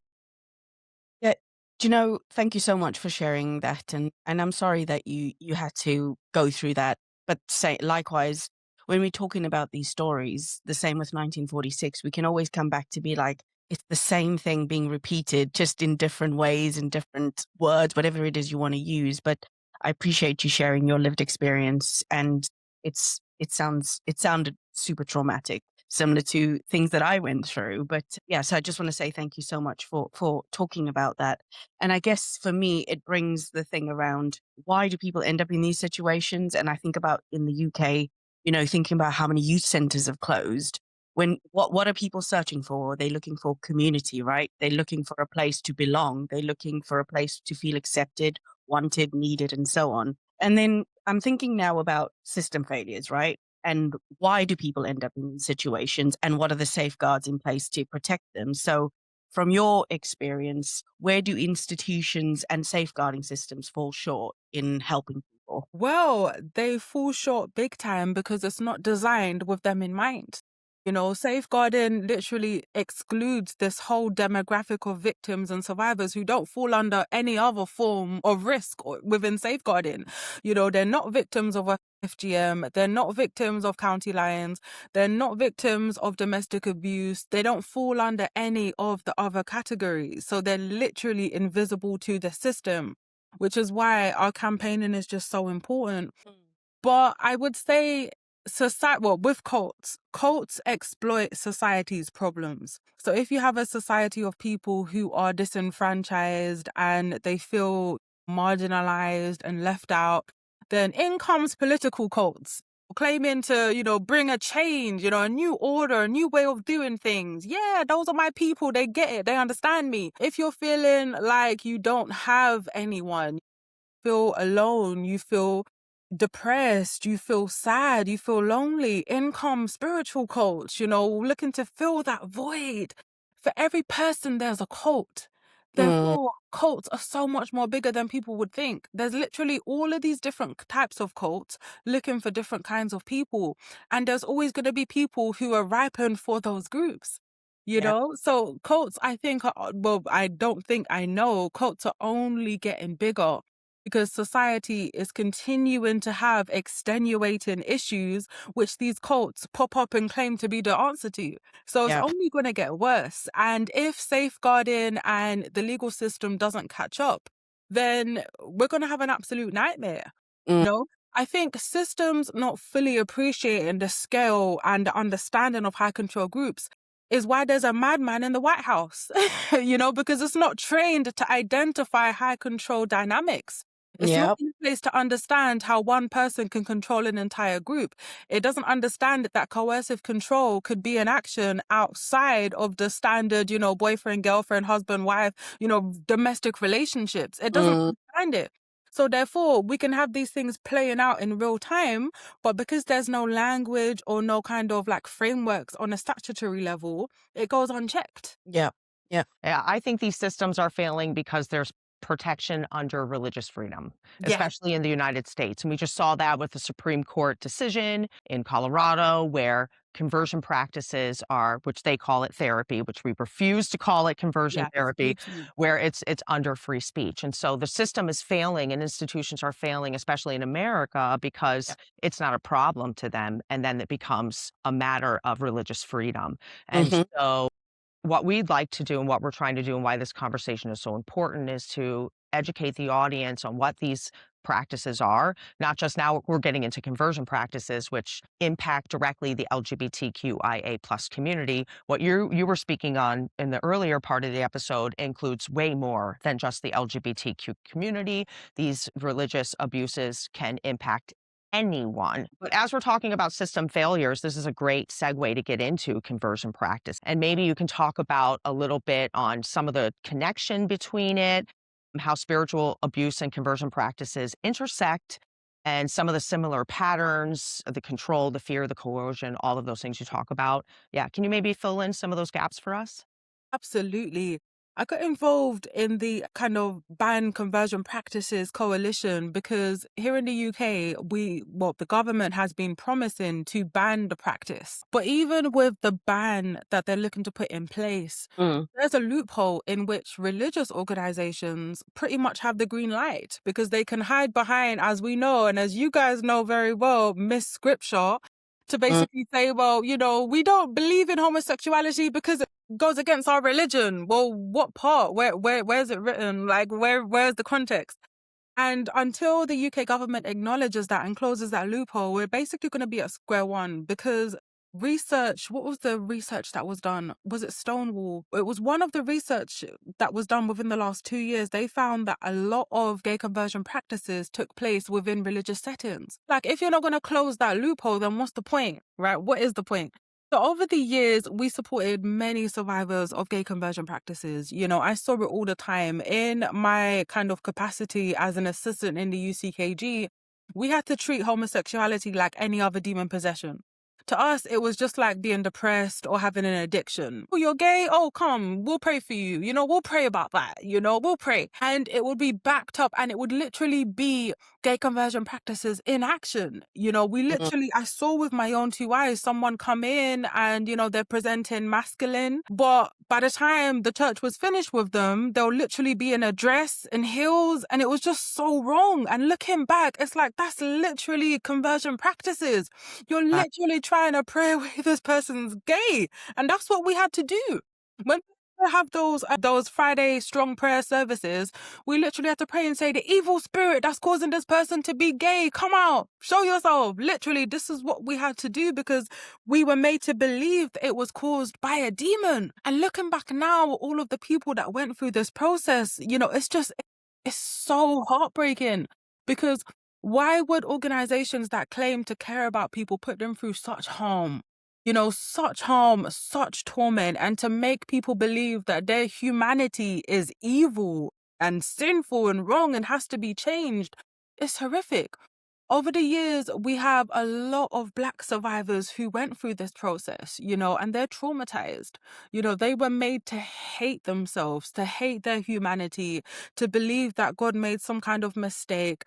Yeah. Do you know, thank you so much for sharing that. And I'm sorry that you had to go through that. But say likewise, when we're talking about these stories, the same with 1946, we can always come back to be like, it's the same thing being repeated, just in different ways, in different words, whatever it is you want to use. But I appreciate you sharing your lived experience. And it sounded super traumatic, similar to things that I went through. But yeah, so I just want to say thank you so much for talking about that. And I guess for me, it brings the thing around, why do people end up in these situations? And I think about in the UK, thinking about how many youth centers have closed. When what are people searching for? They're looking for community, right? They're looking for a place to belong. They're looking for a place to feel accepted, wanted, needed, and so on. And then I'm thinking now about system failures, right? And why do people end up in these situations, and what are the safeguards in place to protect them? So from your experience, where do institutions and safeguarding systems fall short in helping people? Well, they fall short big time because it's not designed with them in mind. Safeguarding literally excludes this whole demographic of victims and survivors who don't fall under any other form of risk within safeguarding. They're not victims of a FGM, they're not victims of county lines, they're not victims of domestic abuse, they don't fall under any of the other categories. So they're literally invisible to the system, which is why our campaigning is just so important. But I would say with cults exploit society's problems. So if you have a society of people who are disenfranchised and they feel marginalized and left out, then in comes political cults claiming to, bring a change, a new order, a new way of doing things. Yeah, those are my people. They get it. They understand me. If you're feeling like you don't have anyone, feel alone, you feel depressed, you feel sad, you feel lonely, in comes spiritual cults, looking to fill that void. For every person, there's a cult. Mm, Therefore, cults are so much more bigger than people would think. There's literally all of these different types of cults looking for different kinds of people. And there's always going to be people who are ripened for those groups. yeah. So cults, I think, I don't think I know, cults are only getting bigger because society is continuing to have extenuating issues, which these cults pop up and claim to be the answer to. So it's Yeah. only going to get worse. And if safeguarding and the legal system doesn't catch up, then we're going to have an absolute nightmare. Mm, You know, I think systems not fully appreciating the scale and the understanding of high control groups is why there's a madman in the White House, because it's not trained to identify high control dynamics. It's not yeah. in place to understand how one person can control an entire group. It doesn't understand that coercive control could be an action outside of the standard, boyfriend, girlfriend, husband, wife, domestic relationships. It doesn't Mm, understand it. So therefore, we can have these things playing out in real time, but because there's no language or no kind of like frameworks on a statutory level, it goes unchecked. yeah. Yeah. Yeah, I think these systems are failing because there's protection under religious freedom, Yeah, especially in the United States. And we just saw that with the Supreme Court decision in Colorado, where conversion practices are, which they call it therapy, which we refuse to call it conversion yes, me therapy, too. where it's under free speech. And so the system is failing and institutions are failing, especially in America, Yeah. because it's not a problem to them. And then it becomes a matter of religious freedom. And Hmm. so what we'd like to do and what we're trying to do and why this conversation is so important is to educate the audience on what these practices are. Not just now we're getting into conversion practices, which impact directly the LGBTQIA plus community. What you were speaking on in the earlier part of the episode includes way more than just the LGBTQ community. These religious abuses can impact anyone. But as we're talking about system failures, this is a great segue to get into conversion practice. And maybe you can talk about a little bit on some of the connection between it, how spiritual abuse and conversion practices intersect, and some of the similar patterns, the control, the fear, the coercion, all of those things you talk about. Yeah, can you maybe fill in some of those gaps for us? Absolutely. I got involved in the kind of ban conversion practices coalition because here in the UK, the government has been promising to ban the practice. But even with the ban that they're looking to put in place, Mm, there's a loophole in which religious organizations pretty much have the green light because they can hide behind, as we know, and as you guys know very well, miss scripture to mm, basically say, well, we don't believe in homosexuality because goes against our religion. Well, what part? Where's it written? Like where's the context? And until the UK government acknowledges that and closes that loophole, we're basically going to be at square one because what was the research that was done? Was it Stonewall? It was one of the research that was done within the last 2 years. They found that a lot of gay conversion practices took place within religious settings. Like, if you're not going to close that loophole, then what's the point, right? What is the point? So over the years, we supported many survivors of gay conversion practices. I saw it all the time. In my kind of capacity as an assistant in the UCKG, we had to treat homosexuality like any other demon possession. To us, it was just like being depressed or having an addiction. Oh, you're gay? Oh, come, we'll pray for you. We'll pray about that. We'll pray. And it would be backed up and it would literally be gay conversion practices in action. mm, I saw with my own two eyes someone come in and, they're presenting masculine, but by the time the church was finished with them, they'll literally be in a dress and heels, and it was just so wrong. And looking back, it's like, that's literally conversion practices. You're uh, literally trying to pray away this person's gay. And that's what we had to do. When we have those Friday strong prayer services, we literally had to pray and say, the evil spirit that's causing this person to be gay, come out, show yourself. Literally, this is what we had to do because we were made to believe that it was caused by a demon. And looking back now, all of the people that went through this process, it's so heartbreaking because why would organizations that claim to care about people put them through such harm? Such harm, such torment, and to make people believe that their humanity is evil and sinful and wrong and has to be changed. It's horrific. Over the years, we have a lot of Black survivors who went through this process, and they're traumatized. They were made to hate themselves, to hate their humanity, to believe that God made some kind of mistake.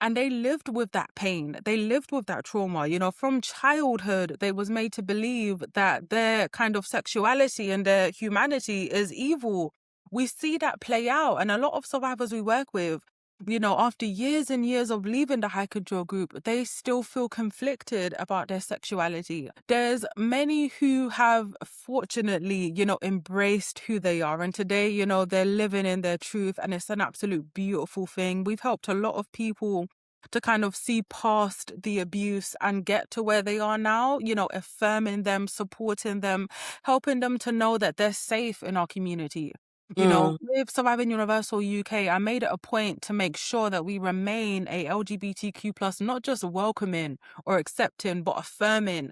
And they lived with that pain. They lived with that trauma. From childhood, they was made to believe that their kind of sexuality and their humanity is evil. We see that play out. And a lot of survivors we work with, after years and years of leaving the high control group, they still feel conflicted about their sexuality. There's many who have fortunately, embraced who they are. And today, they're living in their truth, and it's an absolute beautiful thing. We've helped a lot of people to kind of see past the abuse and get to where they are now, affirming them, supporting them, helping them to know that they're safe in our community. mm, With Surviving Universal UK, I made it a point to make sure that we remain a LGBTQ plus, not just welcoming or accepting, but affirming,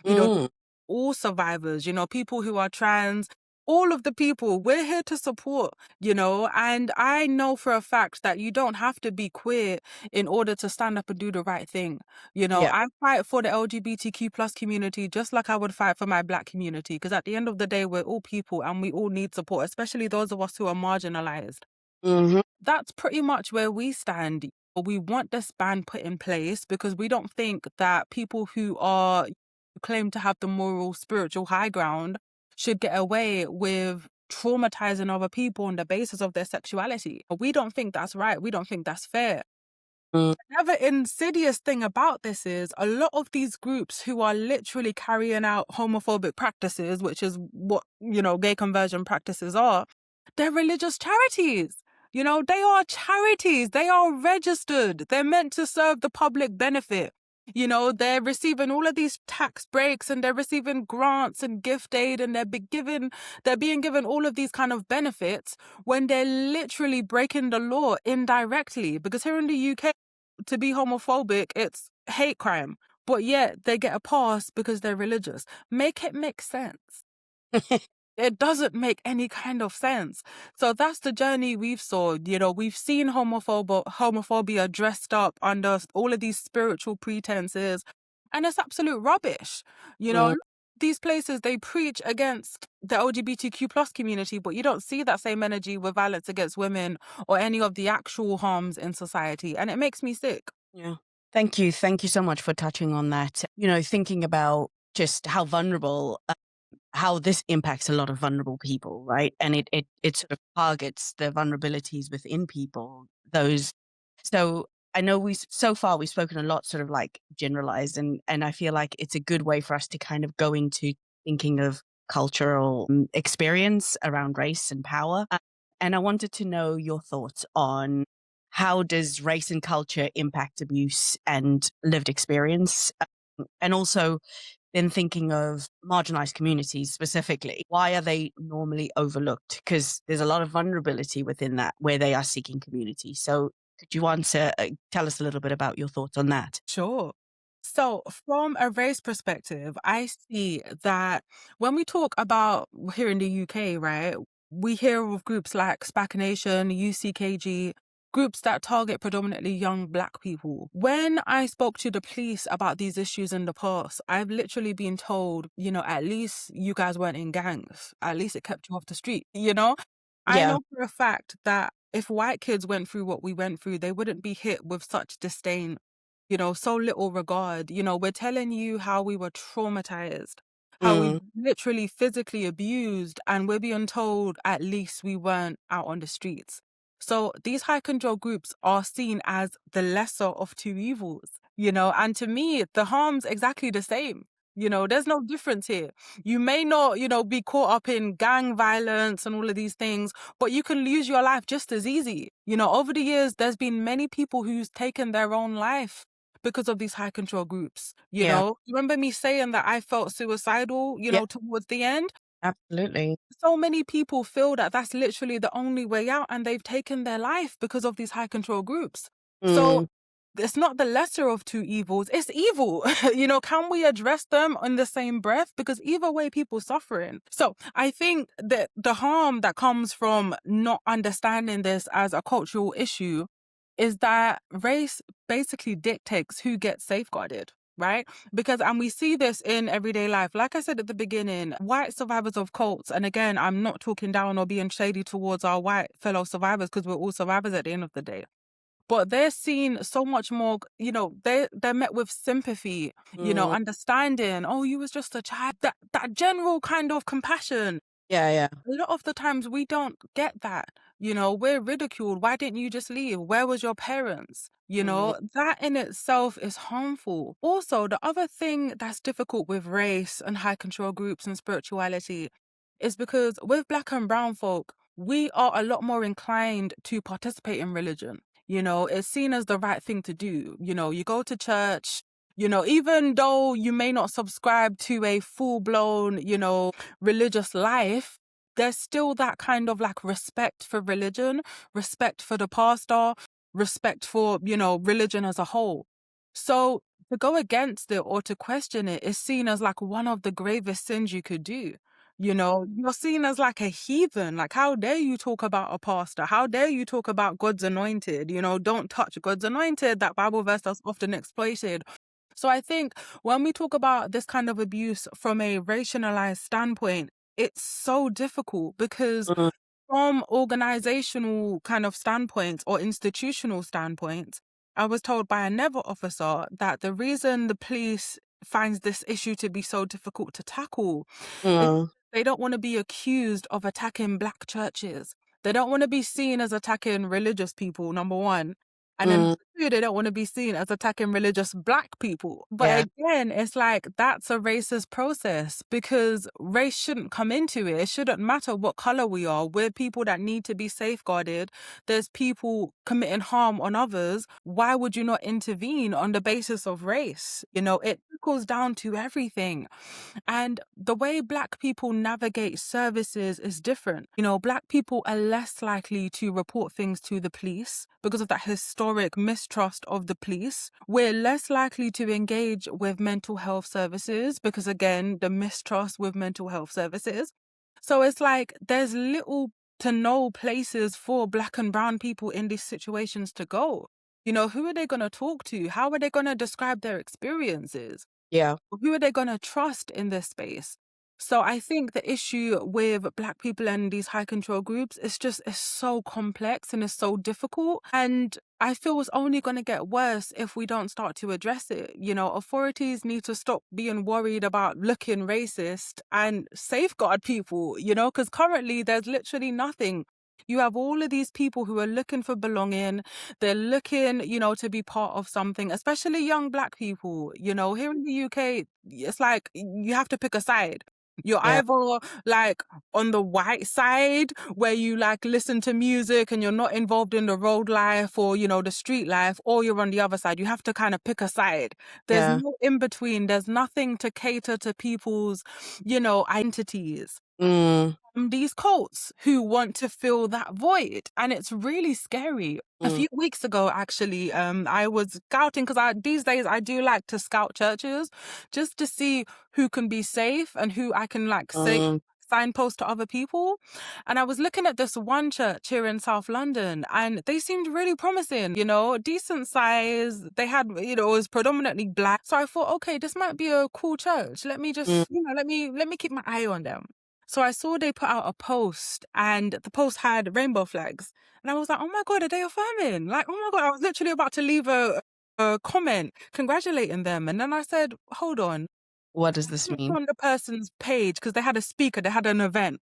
you know, mm. all survivors, people who are trans, all of the people, we're here to support, and I know for a fact that you don't have to be queer in order to stand up and do the right thing. Yeah. I fight for the LGBTQ plus community just like I would fight for my Black community, because at the end of the day, we're all people and we all need support, especially those of us who are marginalized. Mhm. That's pretty much where we stand. We want this ban put in place because we don't think that people who claim to have the moral, spiritual high ground should get away with traumatizing other people on the basis of their sexuality. We don't think that's right. We don't think that's fair. Mm, Another insidious thing about this is a lot of these groups who are literally carrying out homophobic practices, which is what, gay conversion practices are, they're religious charities. They are charities. They are registered. They're meant to serve the public benefit. They're receiving all of these tax breaks and they're receiving grants and gift aid, and they're being given all of these kind of benefits when they're literally breaking the law indirectly. Because here in the UK, to be homophobic, it's hate crime. But yet they get a pass because they're religious. Make it make sense. It doesn't make any kind of sense. So that's the journey we've saw. We've seen homophobia dressed up under all of these spiritual pretenses, and it's absolute rubbish. Mm. These places, they preach against the LGBTQ plus community, but you don't see that same energy with violence against women or any of the actual harms in society. And it makes me sick. Yeah. Thank you. Thank you so much for touching on that. Thinking about just how vulnerable, how this impacts a lot of vulnerable people, right? And it sort of targets the vulnerabilities within people. So I know so far we've spoken a lot sort of like generalized, and I feel like it's a good way for us to kind of go into thinking of cultural experience around race and power. And I wanted to know your thoughts on how does race and culture impact abuse and lived experience? And also then thinking of marginalized communities specifically, why are they normally overlooked? Because there's a lot of vulnerability within that where they are seeking community. So could you tell us a little bit about your thoughts on that? Sure. So, from a race perspective, I see that when we talk about here in the UK, right, we hear of groups like SPAC Nation, UCKG, groups that target predominantly young Black people. When I spoke to the police about these issues in the past, I've literally been told, at least you guys weren't in gangs. At least it kept you off the street. I Yeah. know for a fact that if white kids went through what we went through, they wouldn't be hit with such disdain, so little regard. We're telling you how we were traumatized, how we Mm, were literally physically abused, and we're being told at least we weren't out on the streets. So these high control groups are seen as the lesser of two evils, and to me, the harm's exactly the same. There's no difference here. You may not, be caught up in gang violence and all of these things, but you can lose your life just as easy. Over the years, there's been many people who's taken their own life because of these high control groups. yeah. You remember me saying that I felt suicidal, Yeah. towards the end? Absolutely. So many people feel that that's literally the only way out, and they've taken their life because of these high control groups. So Mm, it's not the lesser of two evils, it's evil. Can we address them in the same breath? Because either way, people suffering. So I think that the harm that comes from not understanding this as a cultural issue is that race basically dictates who gets safeguarded. Right? And we see this in everyday life. Like I said at the beginning, white survivors of cults, and again, I'm not talking down or being shady towards our white fellow survivors because we're all survivors at the end of the day, but they're seen so much more, they're met with sympathy, mm, understanding. Oh, you was just a child. That general kind of compassion. yeah, yeah. A lot of the times we don't get that. We're ridiculed. Why didn't you just leave? Where was your parents? Mm, That in itself is harmful. Also, the other thing that's difficult with race and high control groups and spirituality is because with Black and brown folk, we are a lot more inclined to participate in religion. It's seen as the right thing to do. You go to church, even though you may not subscribe to a full blown, religious life, there's still that kind of like respect for religion, respect for the pastor, respect for, religion as a whole. So to go against it or to question it is seen as like one of the gravest sins you could do. You're seen as like a heathen. Like, how dare you talk about a pastor? How dare you talk about God's anointed? Don't touch God's anointed. That Bible verse that's often exploited. So I think when we talk about this kind of abuse from a racialized standpoint, it's so difficult because mm, from organizational kind of standpoints or institutional standpoints, I was told by another officer that the reason the police finds this issue to be so difficult to tackle is mm, they don't want to be accused of attacking Black churches. They don't want to be seen as attacking religious people, number one. And then mm, two, they don't want to be seen as attacking religious Black people. But yeah. again, it's like that's a racist process because race shouldn't come into it. It shouldn't matter what color we are. We're people that need to be safeguarded. There's people committing harm on others. Why would you not intervene on the basis of race? It trickles down to everything. And the way Black people navigate services is different. Black people are less likely to report things to the police because of that historic mistrust of the police. We're less likely to engage with mental health services because, again, the mistrust with mental health services. So it's like there's little to no places for Black and brown people in these situations to go. Who are they going to talk to? How are they going to describe their experiences? Yeah. Who are they going to trust in this space? So I think the issue with Black people and these high control groups is just, it's so complex and it's so difficult. And I feel it's only going to get worse if we don't start to address it. Authorities need to stop being worried about looking racist and safeguard people, because currently there's literally nothing. You have all of these people who are looking for belonging. They're looking, to be part of something, especially young Black people. Here in the UK, it's like you have to pick a side. You're Yeah. either like on the white side where you like listen to music and you're not involved in the road life or, the street life, or you're on the other side. You have to kind of pick a side. There's Yeah. no in between. There's nothing to cater to people's, identities. Mm. These cults who want to fill that void, and it's really scary. A Mm. few weeks ago, actually, I was scouting because these days I do like to scout churches just to see who can be safe and who I can like say Mm. signpost to other people. And I was looking at this one church here in South London, and they seemed really promising, decent size. They had, it was predominantly Black. So I thought, okay, this might be a cool church. Let me Mm. just, let me keep my eye on them. So I saw they put out a post, and the post had rainbow flags. And I was like, oh my God, are they affirming? Like, oh my God, I was literally about to leave a comment congratulating them. And then I said, hold on. What does I this clicked mean? on the person's page because they had a speaker, they had an event.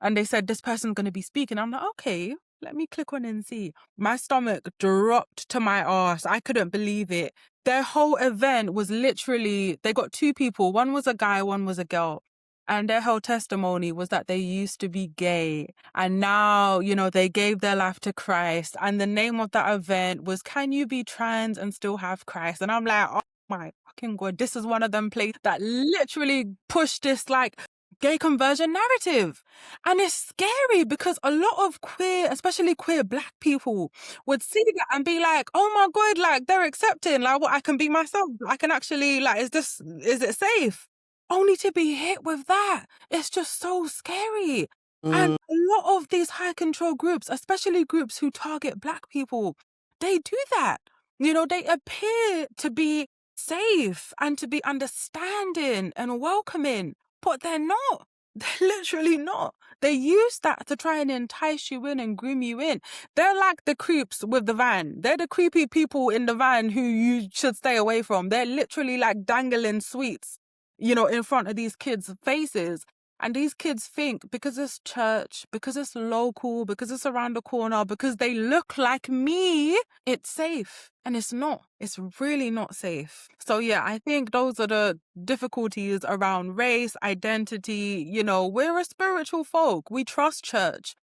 And they said, this person's going to be speaking. I'm like, okay, let me click on and see. My stomach dropped to my ass. I couldn't believe it. Their whole event was literally, they got two people. One was a guy, one was a girl. And their whole testimony was that they used to be gay. And now, they gave their life to Christ. And the name of that event was, Can You Be Trans and Still Have Christ? And I'm like, oh my fucking God, this is one of them places that literally pushed this like gay conversion narrative. And it's scary because a lot of queer, especially queer Black people, would see that and be like, oh my God, like they're accepting, like what, I can be myself. I can actually, like, is it safe? Only to be hit with that. It's just so scary. And Mm. a lot of these high control groups, especially groups who target Black people, they do that. They appear to be safe and to be understanding and welcoming, but they're not. They're literally not. They use that to try and entice you in and groom you in. They're like the creeps with the van. They're the creepy people in the van who you should stay away from. They're literally like dangling sweets, in front of these kids' faces. And these kids think because it's church, because it's local, because it's around the corner, because they look like me, it's safe. And it's not. It's really not safe. So yeah, I think those are the difficulties around race, identity. We're a spiritual folk. We trust church.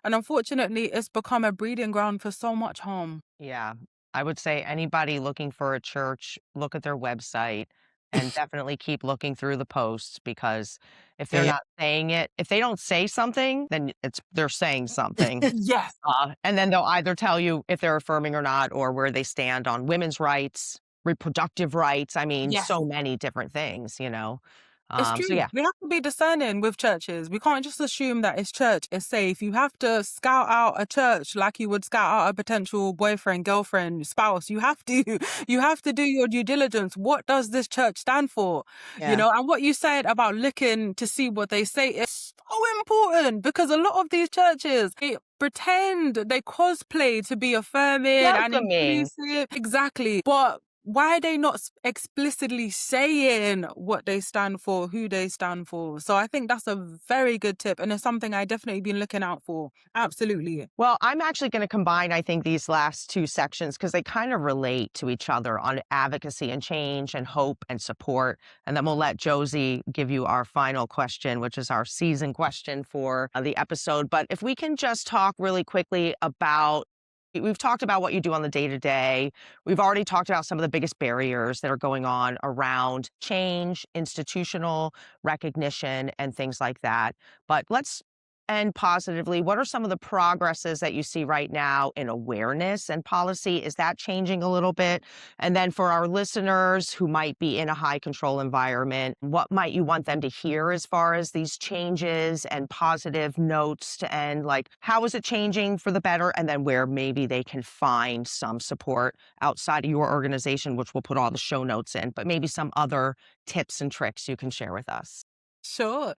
And unfortunately, it's become a breeding ground for so much harm. Yeah. I would say anybody looking for a church, look at their website and definitely keep looking through the posts because if they're Yeah. not saying it, if they don't say something, then they're saying something. Yes. And then they'll either tell you if they're affirming or not, or where they stand on women's rights, reproductive rights. I mean, Yes. so many different things. It's So true. yeah, We have to be discerning with churches. We can't just assume that it's church is safe. You have to scout out a church like you would scout out a potential boyfriend, girlfriend, spouse. You have to, you have to do your due diligence. What does this church stand for? Yeah. And what you said about looking to see what they say is so important because a lot of these churches, they pretend, they cosplay to be affirming and welcoming. inclusive. Exactly. But why are they not explicitly saying what they stand for, who they stand for? So I think that's a very good tip, and it's something I definitely been looking out for. Absolutely. Well, I'm actually going to combine, I think, these last two sections because they kind of relate to each other on advocacy and change and hope and support. And then we'll let Josie give you our final question, which is our season question for the episode. But if we can just talk really quickly about we've talked about what you do on the day to day. We've already talked about some of the biggest barriers that are going on around change, institutional recognition, and things like that. But let's And positively, what are some of the progresses that you see right now in awareness and policy? Is that changing a little bit? And then for our listeners who might be in a high control environment, what might you want them to hear as far as these changes and positive notes and like how is it changing for the better? And then where maybe they can find some support outside of your organization, which we'll put all the show notes in, but maybe some other tips and tricks you can share with us. Sure.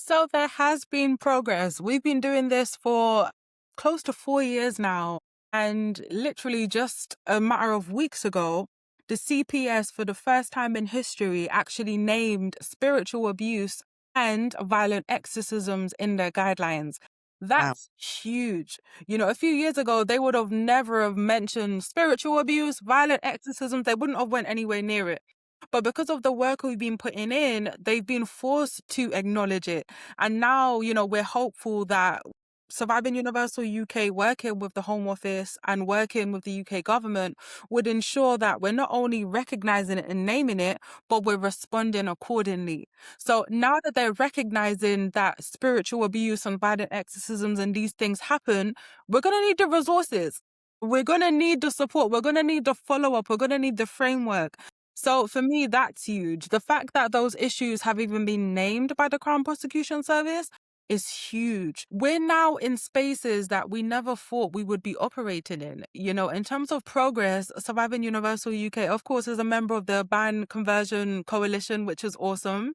So there has been progress. We've been doing this for close to 4 years now. And literally just a matter of weeks ago, the CPS, for the first time in history, actually named spiritual abuse and violent exorcisms in their guidelines. Wow. That's huge. A few years ago, they would have never have mentioned spiritual abuse, violent exorcisms. They wouldn't have went anywhere near it. But because of the work we've been putting in, they've been forced to acknowledge it. And now, we're hopeful that Surviving Universal UK, working with the Home Office and working with the UK government, would ensure that we're not only recognizing it and naming it, but we're responding accordingly. So now that they're recognizing that spiritual abuse and violent exorcisms and these things happen, we're going to need the resources. We're going to need the support. We're going to need the follow-up. We're going to need the framework. So for me, that's huge. The fact that those issues have even been named by the Crown Prosecution Service is huge. We're now in spaces that we never thought we would be operating in. In terms of progress, Surviving Universal UK, of course, is a member of the Ban Conversion Coalition, which is awesome.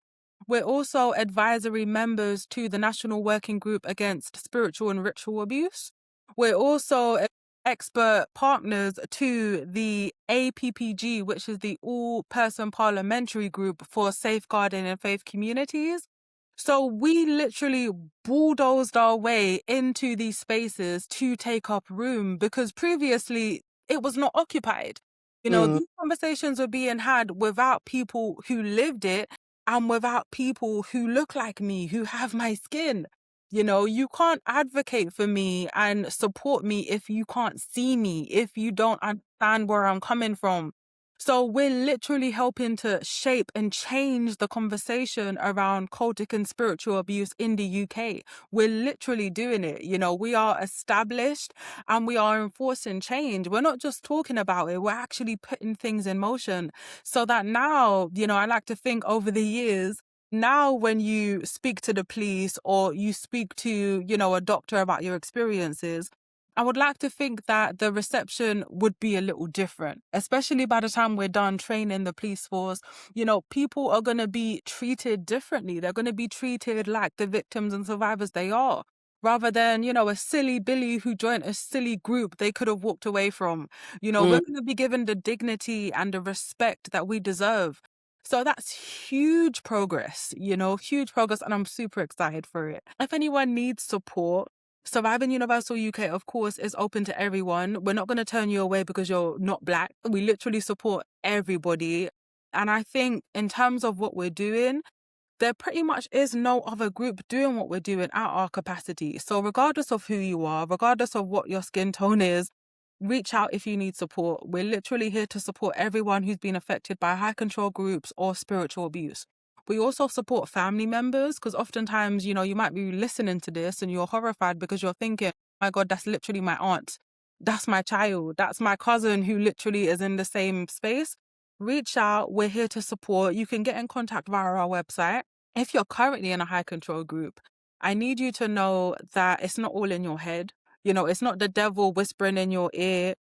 We're also advisory members to the National Working Group Against Spiritual and Ritual Abuse. We're also expert partners to the APPG, which is the All-Person Parliamentary Group for Safeguarding in Faith Communities. So we literally bulldozed our way into these spaces to take up room because previously it was not occupied. These conversations were being had without people who lived it and without people who look like me, who have my skin. You can't advocate for me and support me if you can't see me, if you don't understand where I'm coming from. So we're literally helping to shape and change the conversation around cultic and spiritual abuse in the UK. We're literally doing it. We are established and we are enforcing change. We're not just talking about it. We're actually putting things in motion so that now, I like to think over the years, now when you speak to the police or you speak to, a doctor about your experiences, I would like to think that the reception would be a little different, especially by the time we're done training the police force. People are going to be treated differently. They're going to be treated like the victims and survivors they are, rather than, a silly Billy who joined a silly group they could have walked away from. We're going to be given the dignity and the respect that we deserve. So that's huge progress, huge progress, and I'm super excited for it. If anyone needs support, Surviving Universal UK, of course, is open to everyone. We're not going to turn you away because you're not Black. We literally support everybody. And I think in terms of what we're doing, there pretty much is no other group doing what we're doing at our capacity. So regardless of who you are, regardless of what your skin tone is, reach out if you need support. We're literally here to support everyone who's been affected by high control groups or spiritual abuse. We also support family members because oftentimes, you might be listening to this and you're horrified because you're thinking, my God, that's literally my aunt. That's my child. That's my cousin who literally is in the same space. Reach out. We're here to support. You can get in contact via our website. If you're currently in a high control group, I need you to know that it's not all in your head. It's not the devil whispering in your ear.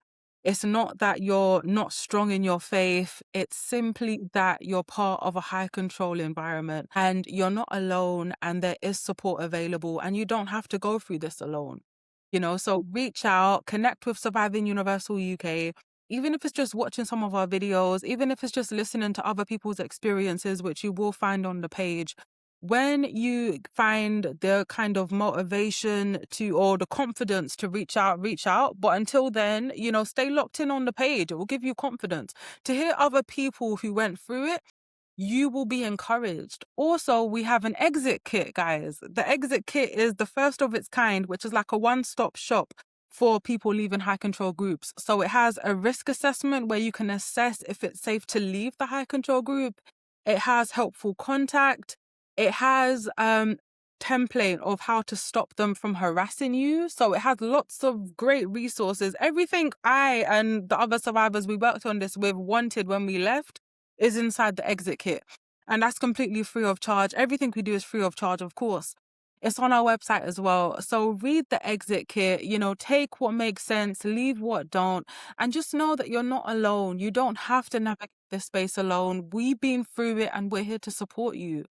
It's not that you're not strong in your faith. It's simply that you're part of a high control environment and you're not alone and there is support available and you don't have to go through this alone. So reach out, connect with Surviving Universal UK, even if it's just watching some of our videos, even if it's just listening to other people's experiences, which you will find on the page. When you find the kind of motivation to or the confidence to reach out. But until then, stay locked in on the page. It will give you confidence. To hear other people who went through it, you will be encouraged. Also, we have an exit kit, guys. The exit kit is the first of its kind, which is like a one-stop shop for people leaving high control groups. So it has a risk assessment where you can assess if it's safe to leave the high control group. It has helpful contact. It has template of how to stop them from harassing you. So it has lots of great resources. Everything I and the other survivors we worked on this with wanted when we left is inside the exit kit. And that's completely free of charge. Everything we do is free of charge, of course. It's on our website as well. So read the exit kit, take what makes sense, leave what don't, and just know that you're not alone. You don't have to navigate this space alone. We've been through it and we're here to support you.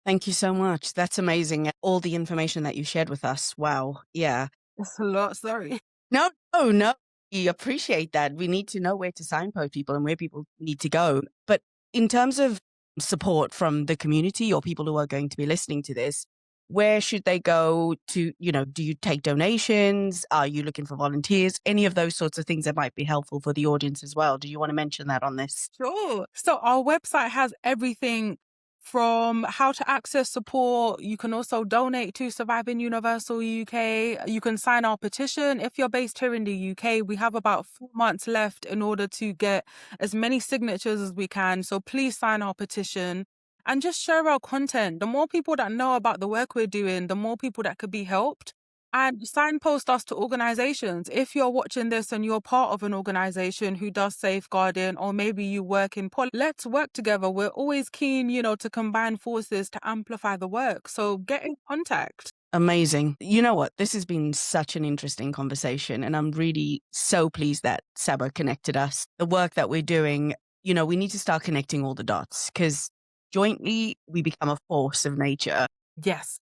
Thank you so much. That's amazing. All the information that you shared with us. Wow. Yeah. It's a lot, sorry. No, no, no. We appreciate that. We need to know where to signpost people and where people need to go. But in terms of support from the community or people who are going to be listening to this, where should they go to, do you take donations? Are you looking for volunteers? Any of those sorts of things that might be helpful for the audience as well. Do you want to mention that on this? Sure. So our website has everything from how to access support. You can also donate to Surviving Universal UK. You can sign our petition. If you're based here in the UK, we have about 4 months left in order to get as many signatures as we can. So please sign our petition and just share our content. The more people that know about the work we're doing, the more people that could be helped. And signpost us to organizations. If you're watching this and you're part of an organization who does safeguarding, or maybe you work in let's work together. We're always keen, to combine forces to amplify the work. So get in contact. Amazing. You know what? This has been such an interesting conversation, and I'm really so pleased that Saba connected us. The work that we're doing, we need to start connecting all the dots because jointly we become a force of nature. Yes.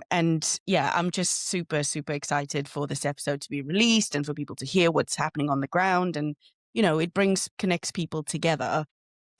And yeah, I'm just super, super excited for this episode to be released and for people to hear what's happening on the ground. And, it connects people together.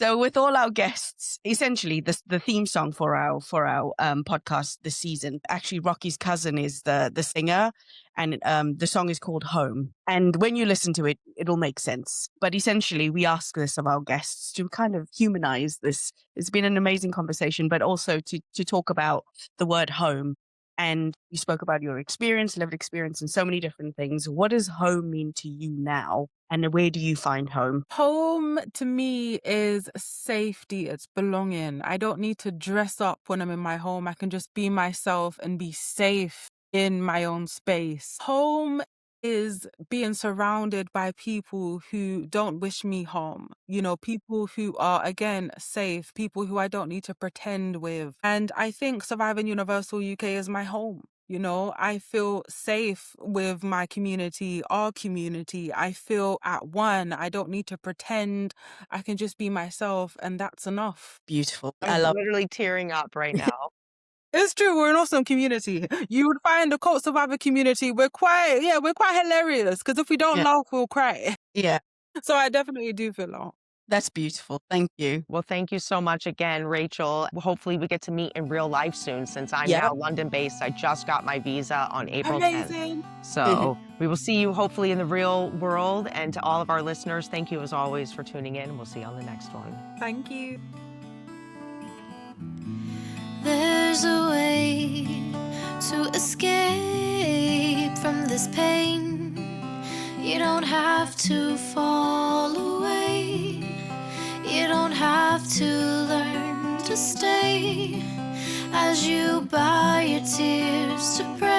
So with all our guests, essentially the theme song for our podcast this season, actually Rocky's cousin is the singer, and the song is called Home. And when you listen to it, it'll make sense. But essentially we ask this of our guests to kind of humanize this. It's been an amazing conversation, but also to talk about the word home. And you spoke about your experience, lived experience, and so many different things. What does home mean to you now? And where do you find home? Home to me is safety. It's belonging. I don't need to dress up when I'm in my home. I can just be myself and be safe in my own space. Home is being surrounded by people who don't wish me harm. People who are, again, safe, people who I don't need to pretend with. And I think Surviving Universal UK is my home. I feel safe with my community, our community. I feel at one. I don't need to pretend. I can just be myself, and that's enough. Beautiful. I love literally tearing up right now. It's true. We're an awesome community. You would find the cult survivor community. We're quite hilarious because if we don't laugh, we'll cry. Yeah. So I definitely do feel that. That's beautiful. Thank you. Well, thank you so much again, Rachael. Hopefully we get to meet in real life soon since I'm now London-based. I just got my visa on April 10th. So we will see you hopefully in the real world. And to all of our listeners, thank you as always for tuning in. We'll see you on the next one. Thank you. There's a way to escape from this pain. You don't have to fall away. You don't have to learn to stay as you bow your tears to pray.